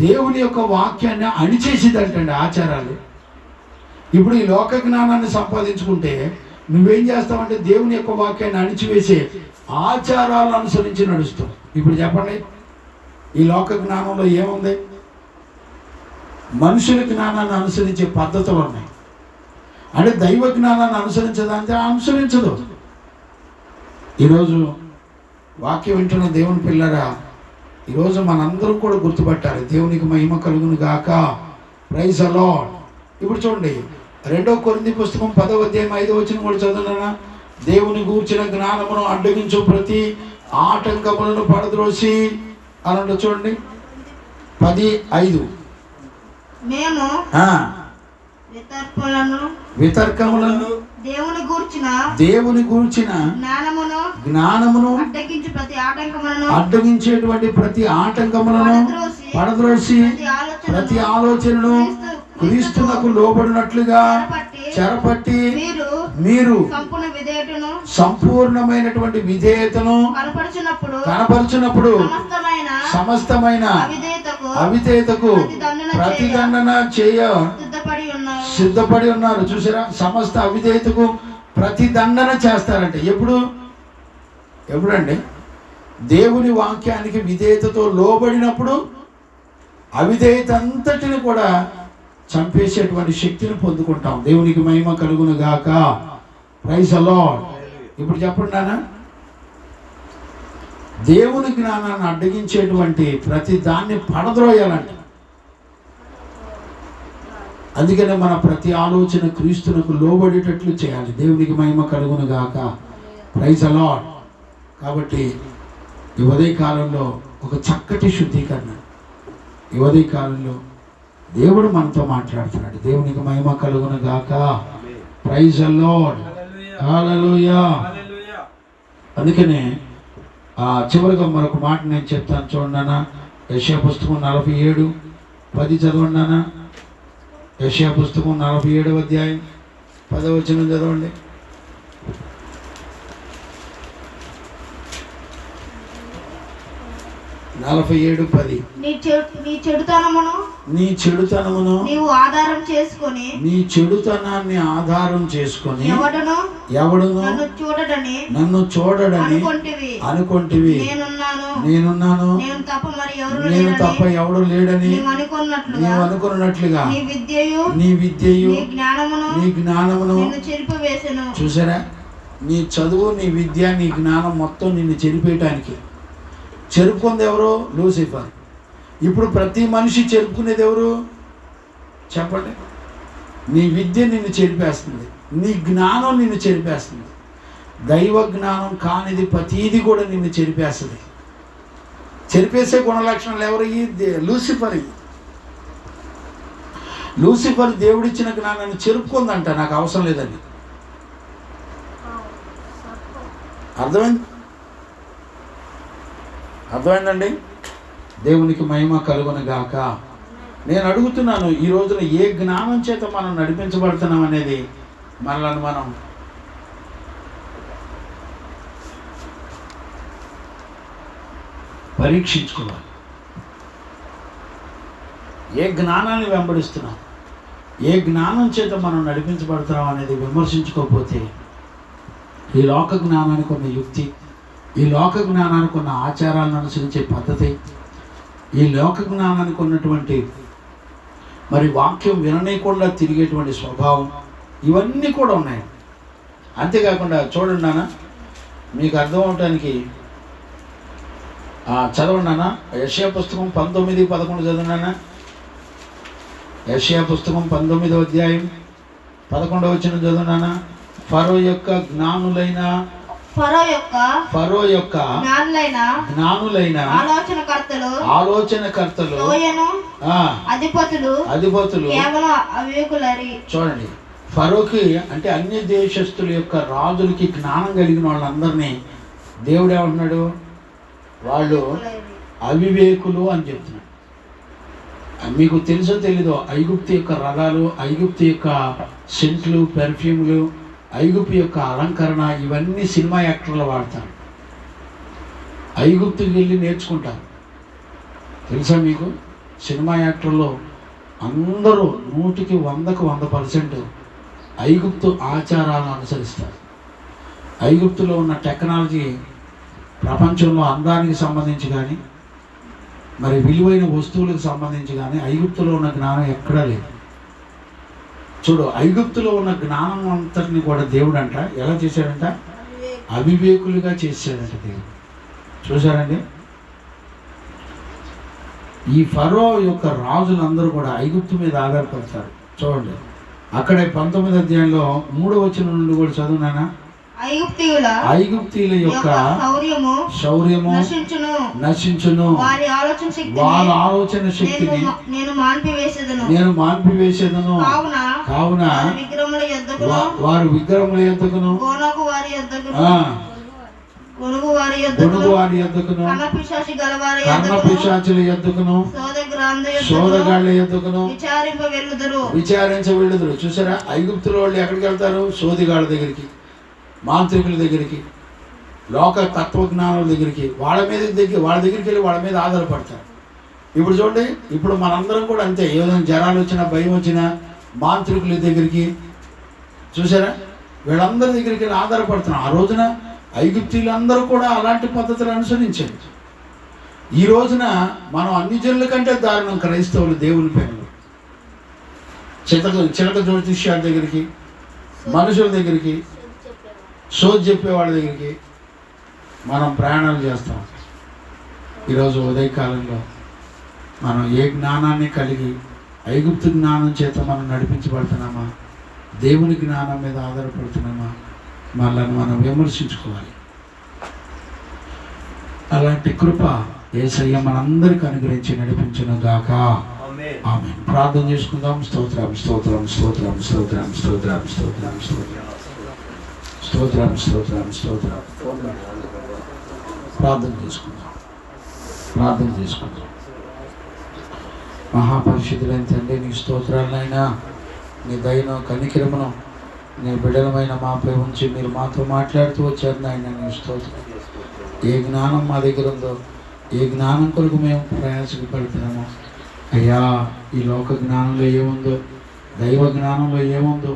దేవుని యొక్క వాక్యాన్ని అణిచేసిదంటండి ఆచారాలు. ఇప్పుడు ఈ లోక జ్ఞానాన్ని సంపాదించుకుంటే నువ్వేం చేస్తావంటే దేవుని యొక్క వాక్యాన్ని అణిచివేసే ఆచారాలను అనుసరించి నడుస్తావు. ఇప్పుడు చెప్పండి, ఈ లోక జ్ఞానంలో ఏముంది? మనుషుల జ్ఞానాన్ని అనుసరించే పద్ధతులు ఉన్నాయి. అంటే దైవ జ్ఞానాన్ని అనుసరించదంటే అనుసరించదు. ఈరోజు వాక్యం వింటున్న దేవుని పిల్లరా, ఈరోజు మనందరం కూడా గుర్తుపట్టాలి. దేవునికి మహిమ కలుగును గాక. Praise the lord. ఇప్పుడు చూడండి, 2 కొరింథీ పుస్తకం 10వ అధ్యాయం 5వ వచనం కూడా చదువునా. దేవుని గూర్చిన జ్ఞానమును అడ్డగించు ప్రతి ఆటంకములను పడద్రోసి అని చూడండి. 10:5 మేము వితర్కములను దేవుని గూర్చిన జ్ఞానమును అడ్డగించేటువంటి ప్రతి ఆటంకములను పడద్రోసి ప్రతి ఆలోచనను క్రీస్తునకు లోబడినట్లుగా చెరపట్టి మీరు సంపూర్ణమైనటువంటి విధేయతను కనపరుచున్నప్పుడు సమస్తమైన అవిధేయతకు ప్రతిదండన చేయ సిద్ధపడి ఉన్నారు. చూసారా, సమస్త అవిధేయతకు ప్రతిదండన చేస్తారంటే ఎప్పుడండి? దేవుని వాక్యానికి విధేయతతో లోబడినప్పుడు అవిధేయత అంతటిని కూడా చంపేసేటువంటి శక్తిని పొందుకుంటాం. దేవునికి మహిమ కలుగును గాక. Praise the lord. ఇప్పుడు చెప్పండి నాన్న, దేవుని జ్ఞానాన్ని అడ్డగించేటువంటి ప్రతి దాన్ని పడద్రోయాలంట. అందుకనే మన ప్రతి ఆలోచన క్రీస్తునకు లోబడేటట్లు చేయాలి. దేవునికి మహిమ కలుగును గాక. Praise the lord. కాబట్టి ఈ ఉదయ కాలంలో ఒక చక్కటి శుద్ధీకరణ, ఈ ఉదయ కాలంలో దేవుడు మనతో మాట్లాడుతున్నాడు. దేవునికి మహిమ కలుగును గాక. Praise the Lord. హల్లెలూయా. అందుకనే చివరిగా మరొక మాట నేను చెప్తాను చూడన్నా. యెషయా పుస్తకం 47:10 చదవండి నాన్న. యెషయా పుస్తకం 47వ అధ్యాయం 10వ వచనం చదవండి. 47:10 నీ చెడుతనమును నీవు ఆధారం చేసుకొని నీ చెడుతనాన్ని ఆధారం చేసుకొని ఎవడును నన్ను చూడడని అనుకొంటివి. నేనున్నాను, నేను తప్ప ఎవడు లేడని నీవు అనుకున్నట్లుగా నీ విద్యయు నీ జ్ఞానమును చూసారా, నీ చదువు, నీ విద్య, నీ జ్ఞానం మొత్తం నిన్ను చెరిపేయటానికి. చెరుపుకుంది ఎవరు? లూసిఫర్. ఇప్పుడు ప్రతి మనిషి చెరుపుకునేది ఎవరు చెప్పండి? నీ విద్య నిన్ను చెరిపేస్తుంది, నీ జ్ఞానం నిన్ను చెరిపేస్తుంది. దైవ జ్ఞానం కానిది ప్రతీది కూడా నిన్ను చెరిపేస్తుంది. చెరిపేసే గుణలక్షణాలు ఎవరు? లూసిఫర్. లూసిఫర్ దేవుడిచ్చిన జ్ఞానాన్ని చెరుపుకుందంట, నాకు అవసరం లేదని. అర్థమైందండి? దేవునికి మహిమ కలుగును గాక. నేను అడుగుతున్నాను, ఈ రోజున ఏ జ్ఞానం చేత మనం నడిపించబడుతున్నాం అనేది మనల్ని మనం పరీక్షించుకోవాలి. ఏ జ్ఞానాన్ని వెంబడిస్తున్నాం, ఏ జ్ఞానం చేత మనం నడిపించబడుతున్నాం అనేది విమర్శించుకోకపోతే ఈ లోక జ్ఞానానికి ఉన్న యుక్తి, ఈ లోక జ్ఞానానికి ఉన్న ఆచారాలను అనుసరించే పద్ధతి, ఈ లోక జ్ఞానానికి ఉన్నటువంటి మరి వాక్యం విననీయకుండా తిరిగేటువంటి స్వభావం, ఇవన్నీ కూడా ఉన్నాయి. అంతేకాకుండా చూడండి నాన్న, మీకు అర్థం అవటానికి చదవండి నాన్న. యెషయా పుస్తకం 19:11 చదవండి. యెషయా పుస్తకం 19వ అధ్యాయం 11వ వచనం చదవండి. ఫరో యొక్క జ్ఞానులైన ఆలోచనకర్తలు అధిపతులు చూడండి, ఫరోకి అంటే అన్య దేశస్తుల యొక్క రాజులకి జ్ఞానం కలిగిన వాళ్ళందరినీ దేవుడు ఏమంటున్నాడు? వాళ్ళు అవివేకులు అని చెప్తున్నాడు. మీకు తెలుసో తెలీదో, ఐగుప్తు యొక్క రథాలు, ఐగుప్తు యొక్క సెంట్లు, పెర్ఫ్యూమ్లు, ఐగుప్తు యొక్క అలంకరణ ఇవన్నీ సినిమా యాక్టర్లు వాడతారు. ఐగుప్తుకి వెళ్ళి నేర్చుకుంటారు. తెలుసా మీకు? సినిమా యాక్టర్లు అందరూ 100కి 100% ఐగుప్తు ఆచారాలను అనుసరిస్తారు. ఐగుప్తులో ఉన్న టెక్నాలజీ ప్రపంచంలో అందానికి సంబంధించి కానీ, మరి విలువైన వస్తువులకు సంబంధించి కానీ ఐగుప్తులో ఉన్న జ్ఞానం ఎక్కడా లేదు. చూడు, ఐగుప్తులో ఉన్న జ్ఞానం అంతటిని కూడా దేవుడు అంట ఎలా చేశాడంట? అవివేకులుగా చేశాడంట దేవుడు. చూశారండి? ఈ ఫరో యొక్క రాజులందరూ కూడా ఐగుప్తు మీద ఆధారపడతారు. చూడండి, అక్కడే 19వ అధ్యాయంలో 3వ వచనం నుండి కూడా చదువునానా? ఐగుప్తీయుల యొక్క శౌర్యము నశించును, వారి ఆలోచన శక్తిని నేను మాన్పివేసేదను. కావున వారు విగ్రహముల యొద్దకును గొనుగు వారి యొద్దకును కర్ణపిశాచుల యొద్దకును శోధగాళ్ళ యొద్దకును విచారించ వెళ్ళుదురు. చూసారా? ఐగుప్తుల వాళ్ళు ఎక్కడికి వెళ్తారు? శోధిగాళ్ళ దగ్గరికి, మాంత్రికుల దగ్గరికి, లోక తత్వజ్ఞానుల దగ్గరికి, వాళ్ళ దగ్గరికి వెళ్ళి వాళ్ళ మీద ఆధారపడతారు. ఇప్పుడు చూడండి, ఇప్పుడు మనందరం కూడా అంతే. ఏదైనా జ్వరాలు వచ్చినా, భయం వచ్చినా మాంత్రికుల దగ్గరికి, చూసారా, వీళ్ళందరి దగ్గరికి వెళ్ళి ఆధారపడుతున్నాం. ఆ రోజున ఐగుప్తీయులందరూ కూడా అలాంటి పద్ధతులు అనుసరించారు. ఈ రోజున మనం అన్ని జనుల కంటే దారుణం క్రైస్తవులు దేవుని పేర్లు. చిలక జ్యోతిష్యాల దగ్గరికి, మనుషుల దగ్గరికి, సోది చెప్పేవాళ్ళ దగ్గరికి మనం ప్రయాణాలు చేస్తాం. ఈరోజు ఉదయకాలంలో మనం ఏ జ్ఞానాన్ని కలిగి ఐగుప్తు జ్ఞానం చేత మనం నడిపించబడుతున్నామా, దేవుని జ్ఞానం మీద ఆధారపడుతున్నామా, మనల్ని మనం విమర్శించుకోవాలి. అలాంటి కృప యేసయ్య మనందరికీ అనుగ్రహించి నడిపించును గాక. ఆమేన్. ప్రార్థన చేసుకుందాం. స్తోత్రం స్తోత్రం స్తోత్రం స్తోత్రం స్తోత్రం స్తోత్రం స్తోత్రం స్తోత్రం స్తోత్రం. ప్రార్థన చేసుకుందాం. మహాపరిశుద్ధులైన తండ్రి, నీ స్తోత్రాలైనా, నీ దయను కనికరమును నీ బిడ్డలమైన మాపై ఉంచి మీరు మాతో మాట్లాడుతూ వచ్చారు నాయన. నీ స్తోత్రం. ఏ జ్ఞానం మా దగ్గర ఉందో, ఏ జ్ఞానం కొరకు మేము ప్రయాసకు పడుతున్నామో అయ్యా, ఈ లోక జ్ఞానంలో ఏముందో, దైవ జ్ఞానంలో ఏముందో,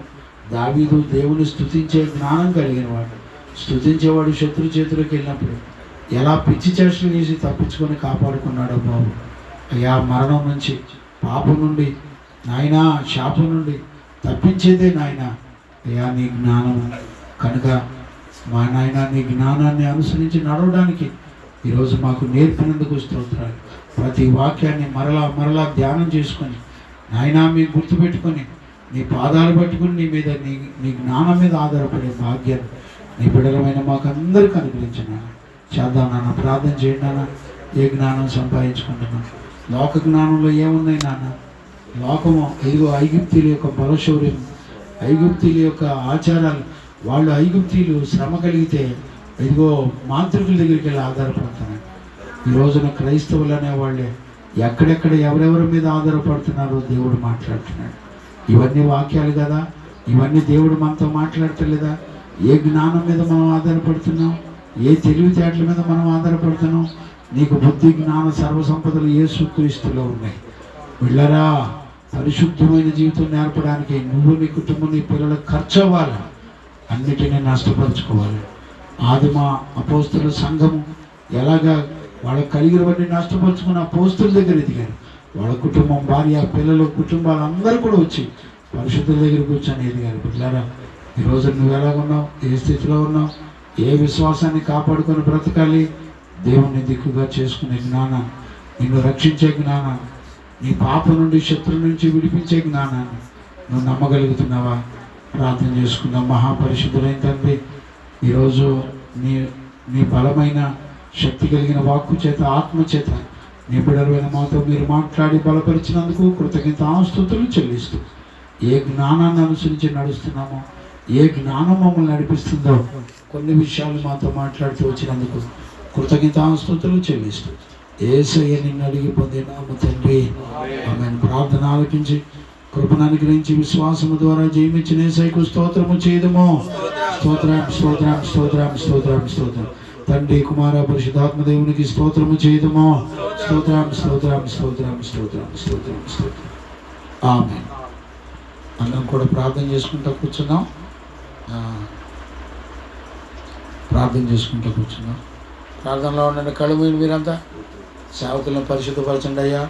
దావీదు దేవుని స్తుతించే జ్ఞానం కలిగిన వాడు. స్తుతించేవాడు శత్రు చేతులకు వెళ్ళినప్పుడు ఎలా పిచ్చి చేష్టలు చేసి తప్పించుకొని కాపాడుకున్నాడో బాబు. అయ్యా, మరణం నుంచి, పాపం నుండి నాయనా, శాపం నుండి తప్పించేదే నాయన అయ్యా నీ జ్ఞానం కనుక. మా నాయన, నీ జ్ఞానాన్ని అనుసరించి నడవడానికి ఈరోజు మాకు నేర్పినందుకు స్తోత్రాలు. ప్రతి వాక్యాన్ని మరలా ధ్యానం చేసుకొని నాయనా మీకు గుర్తుపెట్టుకొని నీ పాదాలు పట్టుకుని నీ మీద నీ జ్ఞానం మీద ఆధారపడే భాగ్యం నీ బిడ్డలమైన మాకు అందరికీ అనుగ్రహించిన చేద్దాం నాన్న. ప్రార్థన చేయండి నాన్న. ఏ జ్ఞానం సంపాదించుకుంటున్నాం? లోక జ్ఞానంలో ఏమున్నాయి నాన్న? లోకము ఇదిగో ఐగుప్తీయుల యొక్క బలశౌర్యం, ఐగుప్తీయుల యొక్క ఆచారాలు. వాళ్ళు ఐగుప్తీయులు శ్రమ కలిగితే ఇదిగో మాంత్రికుల దగ్గరికి వెళ్ళి ఆధారపడుతున్నారు. ఈ రోజున క్రైస్తవులు అనేవాళ్ళే ఎక్కడెక్కడ ఎవరెవరి మీద ఆధారపడుతున్నారో దేవుడు మాట్లాడుతున్నాడు. ఇవన్నీ వాక్యాలు కదా, ఇవన్నీ దేవుడు మనతో మాట్లాడతలేదా? ఏ జ్ఞానం మీద మనం ఆధారపడుతున్నాం? ఏ తెలివితేటల మీద మనం ఆధారపడుతున్నాం? నీకు బుద్ధి, జ్ఞాన, సర్వసంపదలు యేసుక్రీస్తులో ఉన్నాయి. వెళ్ళరా, పరిశుద్ధమైన జీవితం నేర్పడానికి నువ్వు, నీ కుటుంబం, నీ పిల్లలకు ఖర్చు అవ్వాలి, అన్నిటినీ నష్టపరుచుకోవాలి. ఆదిమ అపోస్తుల సంఘము ఎలాగా వాళ్ళ కలిగినవన్నీ నష్టపరుచుకున్న అపోస్తుల దగ్గర ఎదిగారు. వాళ్ళ కుటుంబం, భార్య, పిల్లలు, కుటుంబాలు అందరూ కూడా వచ్చి పరిశుద్ధుల దగ్గర కూర్చొని ఎదిగారు. పిల్లరా, ఈరోజు నువ్వు ఎలాగున్నావు? ఏ స్థితిలో ఉన్నావు? ఏ విశ్వాసాన్ని కాపాడుకొని బ్రతకాలి? దేవుణ్ణి దిక్కుగా చేసుకునే జ్ఞానాన్ని, నిన్ను రక్షించే జ్ఞానాన్ని, నీ పాప నుండి, శత్రువు నుంచి విడిపించే జ్ఞానాన్ని నువ్వు నమ్మగలుగుతున్నావా? ప్రార్థన చేసుకుందాం. మహాపరిశుద్ధులైన తండ్రి, ఈరోజు నీ బలమైన శక్తి కలిగిన వాక్కు చేత, ఆత్మ చేత నీ బిడ్డలైన మాతో మీరు మాట్లాడి బలపరిచినందుకు కృతజ్ఞతాస్తుతులు చెల్లిస్తూ, ఏ జ్ఞానాన్ని అనుసరించి నడుస్తున్నామో, ఏ జ్ఞానం మమ్మల్ని నడిపిస్తుందో కొన్ని విషయాలు మాతో మాట్లాడుతూ వచ్చినందుకు కృతజ్ఞతాస్తుతులు చెల్లిస్తూ యేసయ్య నిన్ను అడిగి పొందినాము తండ్రి. ఆమెను ప్రార్థన ఆలకించి కృపను అనుగ్రహించి విశ్వాసము ద్వారా జయమిచ్చిన యేసయ్యకు స్తోత్రము చేయదము. స్తోత్రం స్తోత్రం స్తోత్రం స్తోత్రం స్తోత్రం. తండ్రి కుమార పరిశుద్ధాత్మ దేవునికి స్తోత్రము చేయదము. స్తోత్రం స్తోత్రం స్తోత్రం స్తోత్రం స్తోత్రం స్తోత్రం. ఆమేన్. అందరం కూడా ప్రార్థన చేసుకుంటూ కూర్చున్నాం. ప్రార్థన చేసుకుంటూ కూర్చున్నాం. ప్రార్థనలో ఉండండి. కళ్ళు మూయండి మీరంతా. సేవకులను పరిశుద్ధపరచండి అయ్యా.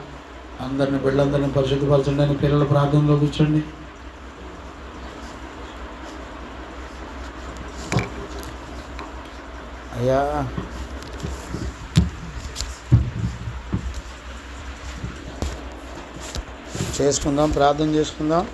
అందరిని బిడ్డలందరినీ పరిశుద్ధపరచండి అని పిల్లల ప్రార్థనలో కూర్చోండి. అయ్యా చేసుకుందాం, ప్రార్థన చేసుకుందాం.